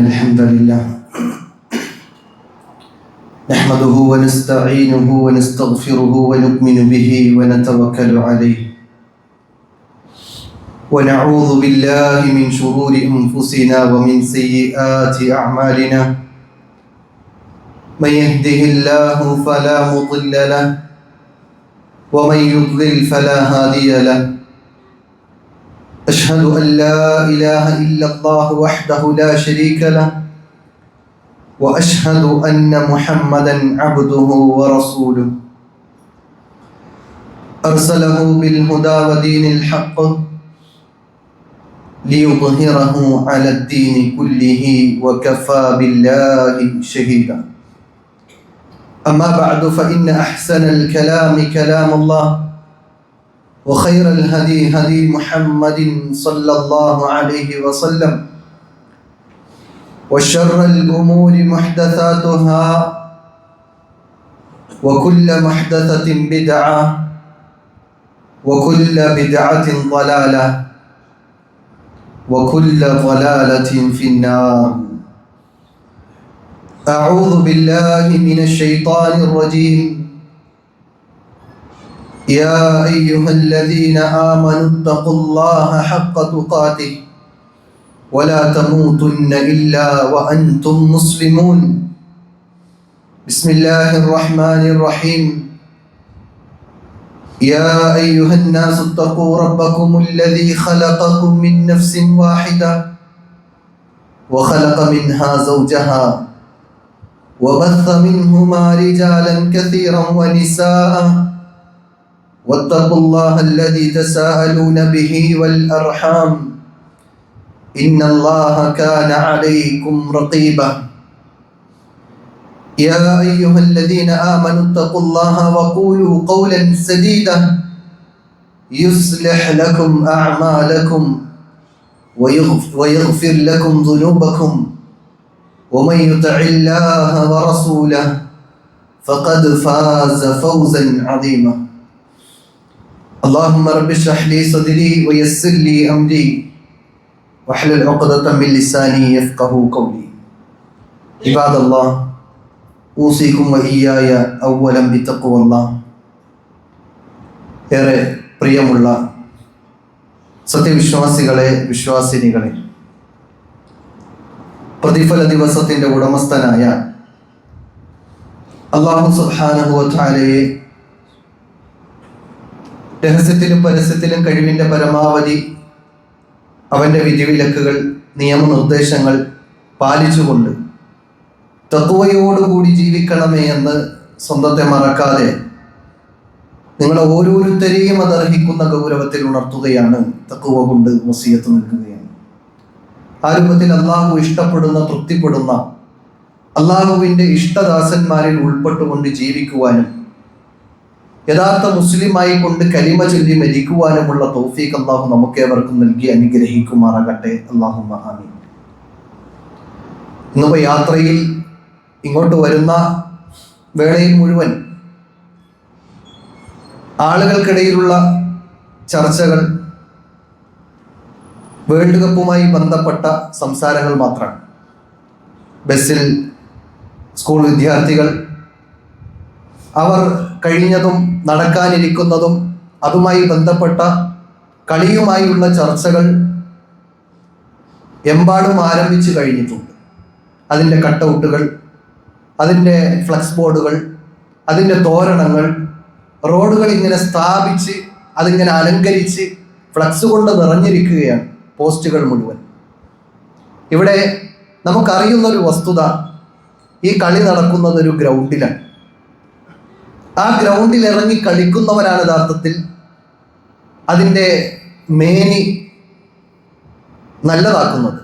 الحمد لله نحمده ونستعينه ونستغفره ونؤمن به ونتوكل عليه ونعوذ بالله من شرور أنفسنا ومن سيئات أعمالنا من يهده الله فلا مضل له ومن يضلل فلا هادي له أشهد أن لا إله إلا الله وحده لا شريك له وأشهد أن محمدا عبده ورسوله أرسله بالهدى ودين الحق ليظهره على الدين كله وكفى بالله شهيدا أما بعد فإن أحسن الكلام كلام الله وخير الهدي هدي محمد صلى الله عليه وسلم وشر الأمور محدثاتها وكل محدثة بدعة وكل بدعة ضلالة وكل ضلالة في النار. أعوذ بالله من الشيطان الرجيم. يا أيها الذين آمنوا اتقوا الله حق تقاته ولا تموتن إلا وأنتم مسلمون. بسم الله الرحمن الرحيم. يا أيها الناس اتقوا ربكم الذي خلقكم من نفس واحدة وخلق منها زوجها وبث منهما رجالا كثيرا ونساء واتقوا الله الذي تساءلون به والأرحام إن الله كان عليكم رقيبا. يا أيها الذين آمنوا اتقوا الله وقولوا قولا سديدا يصلح لكم أعمالكم ويغفر لكم ذنوبكم ومن يطع الله ورسوله فقد فاز فوزا عظيما. اللهم رب اشرح لي صدري ويسر لي أمري واحلل عقدة من لساني يفقهوا قولي. عباد الله ഊസിക്കും വഇയ്യായ അവ്വലം ബിത്തഖ്വല്ലാഹ്. ഏറെ പ്രിയമുള്ള സത്യവിശ്വാസികളെ, വിശ്വാസിനികളെ, പ്രതിഫല ദിവസത്തിന്റെ ഉടമസ്ഥനായ അല്ലാഹു സുബ്ഹാനഹു വ തആലയെ രഹസ്യത്തിലും പരസ്യത്തിലും കഴിവിന്റെ പരമാവധി അവന്റെ വിധിവിലക്കുകൾ, നിയമനിർദ്ദേശങ്ങൾ പാലിച്ചുകൊണ്ട് തഖ്വയോടുകൂടി ജീവിക്കണമേ എന്ന് സ്വന്തത്തെ മറക്കാതെ നിങ്ങളെ ഓരോരുത്തരെയും അത് അർഹിക്കുന്ന ഗൗരവത്തിൽ ഉണർത്തുകയാണ്. തഖ്വ കൊണ്ട് വസിയത്ത് നൽകുകയാണ്. ആ രൂപത്തിൽ അള്ളാഹു ഇഷ്ടപ്പെടുന്ന, തൃപ്തിപ്പെടുന്ന അള്ളാഹുവിൻ്റെ ഇഷ്ടദാസന്മാരിൽ ഉൾപ്പെട്ടുകൊണ്ട് ജീവിക്കുവാനും യഥാർത്ഥ മുസ്ലിമായി കൊണ്ട് കലിമ ചൊല്ലി മരിക്കുവാനുമുള്ള തൗഫീഖ് അള്ളാഹു നമുക്കേവർക്കും നൽകി അനുഗ്രഹിക്കുമാറാകട്ടെ. അല്ലാഹുമ്മ ആമീൻ. ഇന്നിപ്പോൾ യാത്രയിൽ ഇങ്ങോട്ട് വരുന്ന വേളയിൽ മുഴുവൻ ആളുകൾക്കിടയിലുള്ള ചർച്ചകൾ വേൾഡ് കപ്പുമായി ബന്ധപ്പെട്ട സംസാരങ്ങൾ മാത്രമാണ്. ബസ്സിൽ സ്കൂൾ വിദ്യാർത്ഥികൾ അവർ കഴിഞ്ഞതും നടക്കാനിരിക്കുന്നതും അതുമായി ബന്ധപ്പെട്ട കളിയുമായുള്ള ചർച്ചകൾ എമ്പാടും ആരംഭിച്ചു കഴിഞ്ഞിട്ടുണ്ട്. അതിൻ്റെ കട്ടൗട്ടുകൾ, അതിൻ്റെ ഫ്ലക്സ് ബോർഡുകൾ, അതിൻ്റെ തോരണങ്ങൾ, റോഡുകൾ ഇങ്ങനെ സ്ഥാപിച്ച് അതിങ്ങനെ അലങ്കരിച്ച് ഫ്ലക്സ് കൊണ്ട് നിറഞ്ഞിരിക്കുകയാണ് പോസ്റ്റുകൾ മുഴുവൻ. ഇവിടെ നമുക്കറിയുന്നൊരു വസ്തുത, ഈ കളി നടക്കുന്നത് ഒരു ഗ്രൗണ്ടിലാണ്. ആ ഗ്രൗണ്ടിൽ ഇറങ്ങി കളിക്കുന്നവരാണ് യഥാർത്ഥത്തിൽ അതിൻ്റെ മേനി നല്ലതാക്കുന്നത്.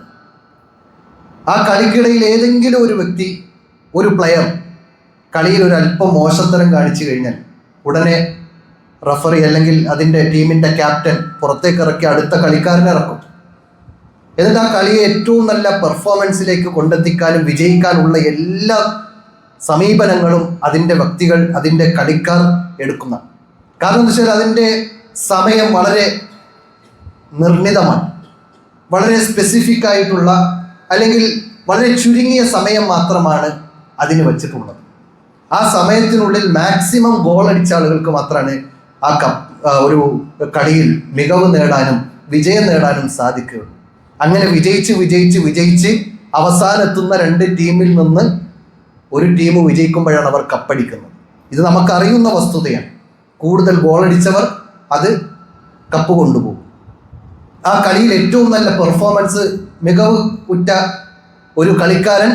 ആ കളിക്കിടയിൽ ഏതെങ്കിലും ഒരു വ്യക്തി, ഒരു പ്ലെയർ കളിയിൽ ഒരു അല്പം മോശത്തരം കാണിച്ചു കഴിഞ്ഞാൽ ഉടനെ റഫറി അല്ലെങ്കിൽ അതിൻ്റെ ടീമിൻ്റെ ക്യാപ്റ്റൻ പുറത്തേക്ക് ഇറക്കി അടുത്ത കളിക്കാരനെ ഇറക്കും. എന്നിട്ട് ആ കളിയെ ഏറ്റവും നല്ല പെർഫോമൻസിലേക്ക് കൊണ്ടെത്തിക്കാനും വിജയിക്കാനുള്ള എല്ലാ സമീപനങ്ങളും അതിൻ്റെ വ്യക്തികൾ, അതിൻ്റെ കളിക്കാർ എടുക്കുന്ന. കാരണം എന്താ വെച്ചാൽ അതിൻ്റെ സമയം വളരെ നിർണിതമാണ്, വളരെ സ്പെസിഫിക് ആയിട്ടുള്ള, അല്ലെങ്കിൽ വളരെ ചുരുങ്ങിയ സമയം മാത്രമാണ് അതിന് വച്ചിട്ടുള്ളത്. ആ സമയത്തിനുള്ളിൽ മാക്സിമം ഗോൾ അടിച്ച ആളുകൾക്ക് മാത്രമാണ് ഒരു കളിയിൽ മികവ് നേടാനും വിജയം നേടാനും സാധിക്കുകയുള്ളൂ. അങ്ങനെ വിജയിച്ച് അവസാനെത്തുന്ന 2 ടീമിൽ നിന്ന് ഒരു ടീം വിജയിക്കുമ്പോഴാണ് അവർ കപ്പടിക്കുന്നത്. ഇത് നമുക്കറിയുന്ന വസ്തുതയാണ്. കൂടുതൽ ഗോളടിച്ചവർ അത് കപ്പ് കൊണ്ടുപോകും. ആ കളിയിൽ ഏറ്റവും നല്ല പെർഫോമൻസ് മികവ് ഉറ്റ ഒരു കളിക്കാരൻ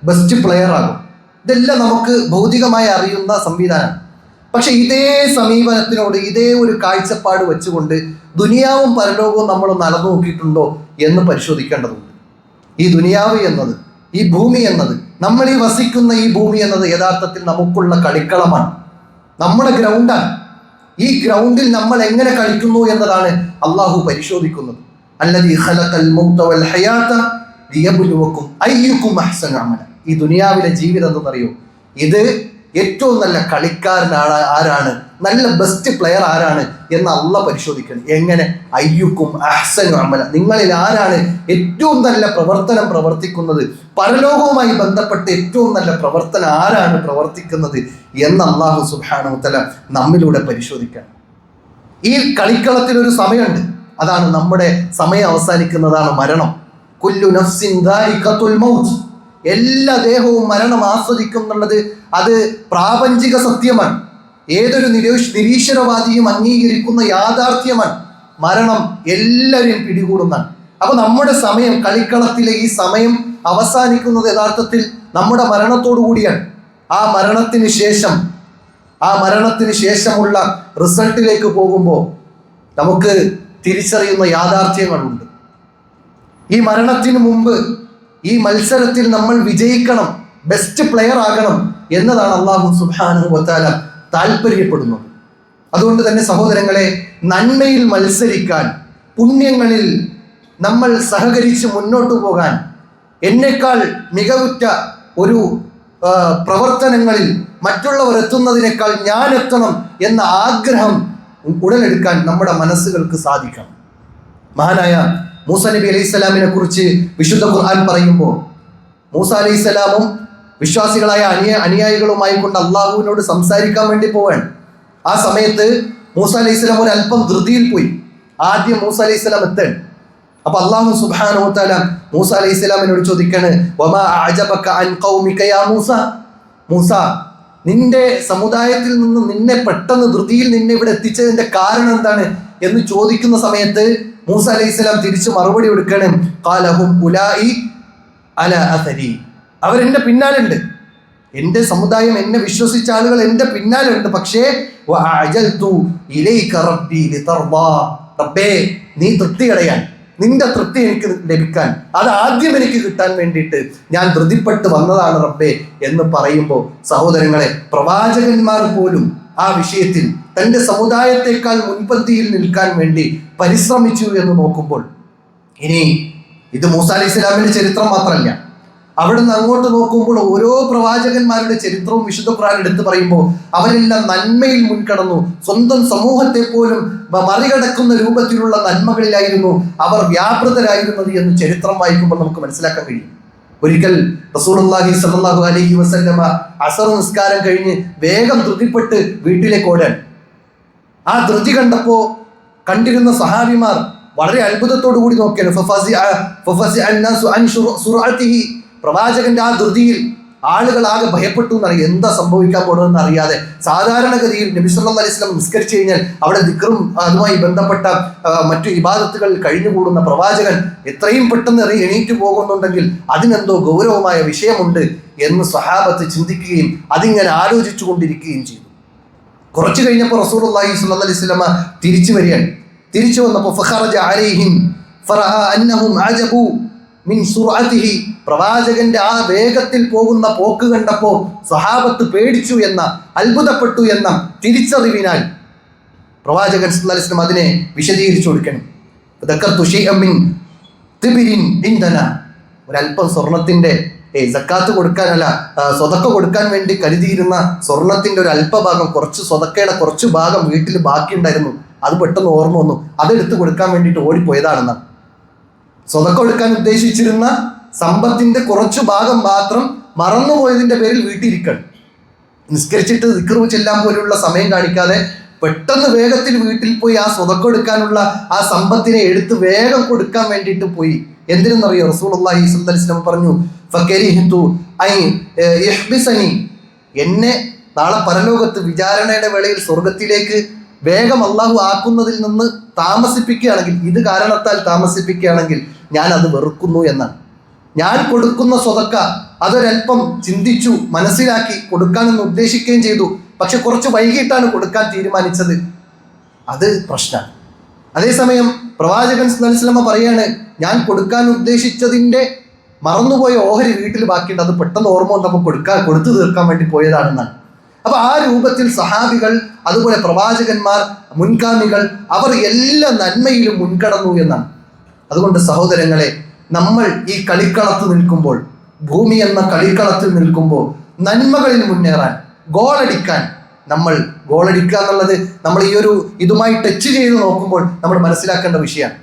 ബെസ്റ്റ് പ്ലെയർ ആകും. ഇതെല്ലാം നമുക്ക് ഭൗതികമായി അറിയുന്ന സംവിധാനമാണ്. പക്ഷെ ഇതേ സമീപനത്തിനോട് ഇതേ ഒരു കാഴ്ചപ്പാട് വെച്ചുകൊണ്ട് ദുനിയാവും പരലോകവും നമ്മൾ നടന്നു നോക്കിയിട്ടുണ്ടോ എന്ന് പരിശോധിക്കേണ്ടതുണ്ട്. ഈ ദുനിയാവ് എന്നത്, ഈ ഭൂമി എന്നത്, നമ്മൾ ഈ വസിക്കുന്ന ഈ ഭൂമി എന്നത് യഥാർത്ഥത്തിൽ നമുക്കുള്ള കളിക്കളമാണ്, നമ്മുടെ ഗ്രൗണ്ടാണ്. ഈ ഗ്രൗണ്ടിൽ നമ്മൾ എങ്ങനെ കളിക്കുന്നു എന്നതാണ് അള്ളാഹു പരിശോധിക്കുന്നത്. അല്ലദീ ഖലഖൽ മൗത വൽ ഹയാത ലിയബ്ലുവക്കും അയ്യുക്കും അഹ്സനു അമല. ഈ ദുനിയാവിലെ ജീവിതം എന്തെന്നറിയോ? ഇത് ഏറ്റവും നല്ല കളിക്കാരനാണ് ആരാണ്, നല്ല ബെസ്റ്റ് പ്ലെയർ ആരാണ് എന്ന് അള്ളാഹ് പരിശോധിക്കണം. എങ്ങനെ? അയ്യുക്കും അഹ്സനു അമല, നിങ്ങളിൽ ആരാണ് ഏറ്റവും നല്ല പ്രവർത്തനം പ്രവർത്തിക്കുന്നത്, പരലോകവുമായി ബന്ധപ്പെട്ട് ഏറ്റവും നല്ല പ്രവർത്തനം ആരാണ് പ്രവർത്തിക്കുന്നത് എന്ന് അള്ളാഹു സുബ്ഹാനഹു വ തആല നമ്മിലൂടെ പരിശോധിക്കണം. ഈ കളിക്കളത്തിനൊരു സമയമുണ്ട്. അതാണ് നമ്മുടെ സമയം അവസാനിക്കുന്നതാണ് മരണം. കുല്ലു നഫ്സിൻ ദാഇഖത്തുൽ മൗത്ത്, എല്ലാ ദേഹവും മരണം ആസ്വദിക്കും എന്നുള്ളത് അത് പ്രാപഞ്ചിക സത്യമാണ്. ഏതൊരു നിരീശ്വരവാദിയും അംഗീകരിക്കുന്ന യാഥാർത്ഥ്യമാണ്. മരണം എല്ലാവരെയും പിടികൂടുന്നതാണ്. അപ്പൊ നമ്മുടെ സമയം, കളിക്കളത്തിലെ ഈ സമയം അവസാനിക്കുന്നത് യഥാർത്ഥത്തിൽ നമ്മുടെ മരണത്തോടു കൂടിയാണ്. ആ മരണത്തിന് ശേഷമുള്ള റിസൾട്ടിലേക്ക് പോകുമ്പോൾ നമുക്ക് തിരിച്ചറിയുന്ന യാഥാർത്ഥ്യങ്ങളുണ്ട്. ഈ മരണത്തിന് മുമ്പ് ഈ മത്സരത്തിൽ നമ്മൾ വിജയിക്കണം, ബെസ്റ്റ് പ്ലെയർ ആകണം എന്നതാണ് അല്ലാഹു സുബ്ഹാനഹു വ തആല താല്പര്യപ്പെടുന്നത്. അതുകൊണ്ട് തന്നെ സഹോദരങ്ങളെ, നന്മയിൽ മത്സരിക്കാൻ, പുണ്യങ്ങളിൽ നമ്മൾ സഹകരിച്ച് മുന്നോട്ടു പോകാൻ, എന്നേക്കാൾ മികവുറ്റ ഒരു പ്രവർത്തനങ്ങളിൽ മറ്റുള്ളവർ എത്തുന്നതിനേക്കാൾ ഞാൻ എത്തണം എന്ന ആഗ്രഹം ഉടലെടുക്കാൻ നമ്മുടെ മനസ്സുകൾക്ക് സാധിക്കണം. മഹാനായ മൂസ നബി അലൈഹി സ്വലാമിനെ കുറിച്ച് വിശുദ്ധ ഖുർആൻ പറയുമ്പോൾ, മൂസ അലൈഹി സ്വലാമും വിശ്വാസികളായ അനുയായികളുമായി കൊണ്ട് അള്ളാഹുവിനോട് സംസാരിക്കാൻ വേണ്ടി പോവാൻ. ആ സമയത്ത് മൂസ അലൈഹി സ്വലാം ഒരു അല്പം ധൃതിയിൽ പോയി. ആദ്യം മൂസ അലൈഹി സ്വലാം എത്താൻ. അപ്പൊ അള്ളാഹു സുബ്ഹാനഹു വ തആല മൂസ അലൈഹി സ്വലാമിനോട് ചോദിക്കാണ്, വമാ അഅജബക അൻ ഖൗമിക യാ മൂസ, മൂസ, നിന്റെ സമുദായത്തിൽ നിന്ന് നിന്നെ പെട്ടെന്ന് ധൃതിയിൽ നിന്നെ ഇവിടെ എത്തിച്ചതിന്റെ കാരണം എന്താണ് എന്ന് ചോദിക്കുന്ന സമയത്ത് മൂസ അലൈഹി സ്വലാം തിരിച്ചു മറുപടി കൊടുക്കണം, ഖാലഹും ഉലായി അല അസരി, അവരെന്റെ പിന്നാലുണ്ട്, എന്റെ സമുദായം, എന്നെ വിശ്വസിച്ച ആളുകൾ എന്റെ പിന്നാലുണ്ട്. പക്ഷേ വഅജൽതു ഇലൈക റബ്ബി ലിതർദാ, റബ്ബേ നീ തൃപ്തി അടയാൻ, നിന്റെ തൃപ്തി എനിക്ക് ലഭിക്കാൻ, അത് ആദ്യം എനിക്ക് കിട്ടാൻ വേണ്ടിയിട്ട് ഞാൻ ധൃതിപ്പെട്ട് വന്നതാണ് റബ്ബേ എന്ന് പറയുമ്പോൾ സഹോദരങ്ങളെ, പ്രവാചകന്മാർ പോലും ആ വിഷയത്തിൽ തൻ്റെ സമുദായത്തെക്കാൾ മുൻപന്തിയിൽ നിൽക്കാൻ വേണ്ടി പരിശ്രമിച്ചു എന്ന് നോക്കുമ്പോൾ, ഇനി ഇത് മൂസ അലൈഹി സ്വലാമിന്റെ ചരിത്രം മാത്രമല്ല, അവിടെ നിന്ന് അങ്ങോട്ട് നോക്കുമ്പോൾ ഓരോ പ്രവാചകന്മാരുടെ ചരിത്രവും വിശുദ്ധ ഖുർആൻ എടുത്തു പറയുമ്പോൾ അവരെല്ലാം നന്മയിൽ മുൻകടന്നു. സ്വന്തം സമൂഹത്തെ പോലും മറികടക്കുന്ന രൂപത്തിലുള്ള നന്മകളിലായിരുന്നു അവർ വ്യാപൃതരായിരുന്നത് എന്ന് ചരിത്രം വായിക്കുമ്പോൾ നമുക്ക് മനസ്സിലാക്കാൻ കഴിയും. ഒരിക്കൽ റസൂലുള്ളാഹി സ്വല്ലല്ലാഹു അലൈഹി വസല്ലമ അസർ നിസ്കാരം കഴിഞ്ഞ് വേഗം ധൃതിപ്പെട്ട് വീട്ടിലേക്ക് ഓടാൻ. ആ ധൃതി കണ്ടപ്പോൾ കണ്ടിരുന്ന സഹാബിമാർ വളരെ അത്ഭുതത്തോടു കൂടി നോക്കിയാണ്. പ്രവാചകന്റെ ആ ധൃതിയിൽ ആളുകൾ ആകെ ഭയപ്പെട്ടു എന്നറിയാം, എന്താ സംഭവിക്കാൻ പോകണമെന്ന് അറിയാതെ. സാധാരണഗതിയിൽ നബി സല്ലല്ലാഹു അലൈഹി വസല്ലം നിസ്കരിച്ചു കഴിഞ്ഞാൽ അവിടെ ദിക്റും അതുമായി ബന്ധപ്പെട്ട മറ്റു ഇബാദത്തുകൾ കഴിഞ്ഞുകൂടുന്ന പ്രവാചകൻ എത്രയും പെട്ടെന്ന് എണീറ്റ് പോകുന്നുണ്ടെങ്കിൽ അതിനെന്തോ ഗൗരവമായ വിഷയമുണ്ട് എന്ന് സ്വഹാബത്ത് ചിന്തിക്കുകയും അതിങ്ങനെ ആലോചിച്ചു കൊണ്ടിരിക്കുകയും ചെയ്തു. കുറച്ചു കഴിഞ്ഞപ്പോൾ റസൂലുള്ളാഹി സ്വല്ലല്ലാഹു അലൈഹി വസല്ലം തിരിച്ചു വരികയാണ്. തിരിച്ചു വന്നപ്പോൾ ഫഖറജ അലൈഹിം ഫറഅ അന്നഹും അജബു മിൻ സുർഅതിഹി, പ്രവാചകന്റെ ആ വേഗത്തിൽ പോകുന്ന പോക്ക് കണ്ടപ്പോൾ സ്വഹാബത്ത് പേടിച്ചു എന്ന, അത്ഭുതപ്പെട്ടു എന്ന തിരിച്ചറിവിനാൽ പ്രവാചകൻ സല്ലല്ലാഹു അലൈഹി വസല്ലം അതിനെ വിശദീകരിച്ചു കൊടുക്കണം. ദക്കർതു ശൈഅൻ മിൻ തിബിരിൻ ഇൻദന, ഒരല്പം സ്വർണത്തിന്റെ സക്കാത്ത് കൊടുക്കാനല്ല, സ്വതക്ക കൊടുക്കാൻ വേണ്ടി കരുതിയിരുന്ന സ്വർണത്തിന്റെ ഒരു അല്പഭാഗം, കുറച്ച് സ്വതക്കയുടെ കുറച്ച് ഭാഗം വീട്ടിൽ ബാക്കിയുണ്ടായിരുന്നു. അത് പെട്ടെന്ന് ഓർമ്മ വന്നു, അതെടുത്ത് കൊടുക്കാൻ വേണ്ടിയിട്ട് ഓടിപ്പോയതാണെന്നാണ്. സ്വതക്ക കൊടുക്കാൻ ഉദ്ദേശിച്ചിരുന്ന സമ്പത്തിന്റെ കുറച്ചു ഭാഗം മാത്രം മറന്നുപോയതിന്റെ പേരിൽ വീട്ടിലിരിക്കണം. നിസ്കരിച്ചിട്ട് ദിക്ർ ചെല്ലാൻ പോലുള്ള സമയം കാണിക്കാതെ പെട്ടെന്ന് വേഗത്തിൽ വീട്ടിൽ പോയി ആ സ്വതക്കം എടുക്കാനുള്ള ആ സമ്പത്തിനെ എടുത്ത് വേഗം കൊടുക്കാൻ വേണ്ടിയിട്ട് പോയി. എന്തിനെന്നറിയോ? റസൂലുള്ളാഹി സ്വല്ലല്ലാഹു അലൈഹി വസല്ലം പറഞ്ഞു, ഫകരിഹ്തു ഐ യഹ്ബിസനി, എന്നെ നാളെ പരലോകത്ത് വിചാരണയുടെ വേളയിൽ സ്വർഗത്തിലേക്ക് വേഗം അള്ളാഹു ആക്കുന്നതിൽ നിന്ന് താമസിപ്പിക്കുകയാണെങ്കിൽ, ഇത് കാരണത്താൽ താമസിപ്പിക്കുകയാണെങ്കിൽ ഞാൻ അത് വെറുക്കുന്നു എന്നാണ്. ഞാൻ കൊടുക്കുന്ന സ്വതക്ക അതൊരൽപ്പം ചിന്തിച്ചു മനസ്സിലാക്കി കൊടുക്കാനെന്ന് ഉദ്ദേശിക്കുകയും ചെയ്തു. പക്ഷെ കുറച്ച് വൈകിട്ടാണ് കൊടുക്കാൻ തീരുമാനിച്ചത്. അത് പ്രശ്നമാണ്. അതേസമയം പ്രവാചകൻ സല്ലല്ലാഹു അലൈഹി വസല്ലം പറയാണ്, ഞാൻ കൊടുക്കാൻ ഉദ്ദേശിച്ചതിൻ്റെ മറന്നുപോയ ഓഹരി വീട്ടിൽ ബാക്കിയുണ്ട്, അത് പെട്ടെന്ന് ഓർമ്മ വന്നപ്പോൾ കൊടുത്തു തീർക്കാൻ വേണ്ടി പോയതാണെന്നാണ്. അപ്പൊ ആ രൂപത്തിൽ സഹാബികൾ, അതുപോലെ പ്രവാചകന്മാർ, മുൻഗാമികൾ, അവർ എല്ലാ നന്മയിലും മുൻകടന്നു എന്നാണ്. അതുകൊണ്ട് സഹോദരങ്ങളെ, നമ്മൾ ഈ കളിക്കളത്ത് നിൽക്കുമ്പോൾ, ഭൂമി എന്ന കളിക്കളത്തിൽ നിൽക്കുമ്പോൾ നന്മകളിൽ മുന്നേറാൻ, ഗോളടിക്കാൻ, ഗോളടിക്കുക എന്നുള്ളത് നമ്മൾ ഈ ഒരു ഇതുമായി ടച്ച് ചെയ്ത് നോക്കുമ്പോൾ നമ്മൾ മനസ്സിലാക്കേണ്ട വിഷയമാണ്.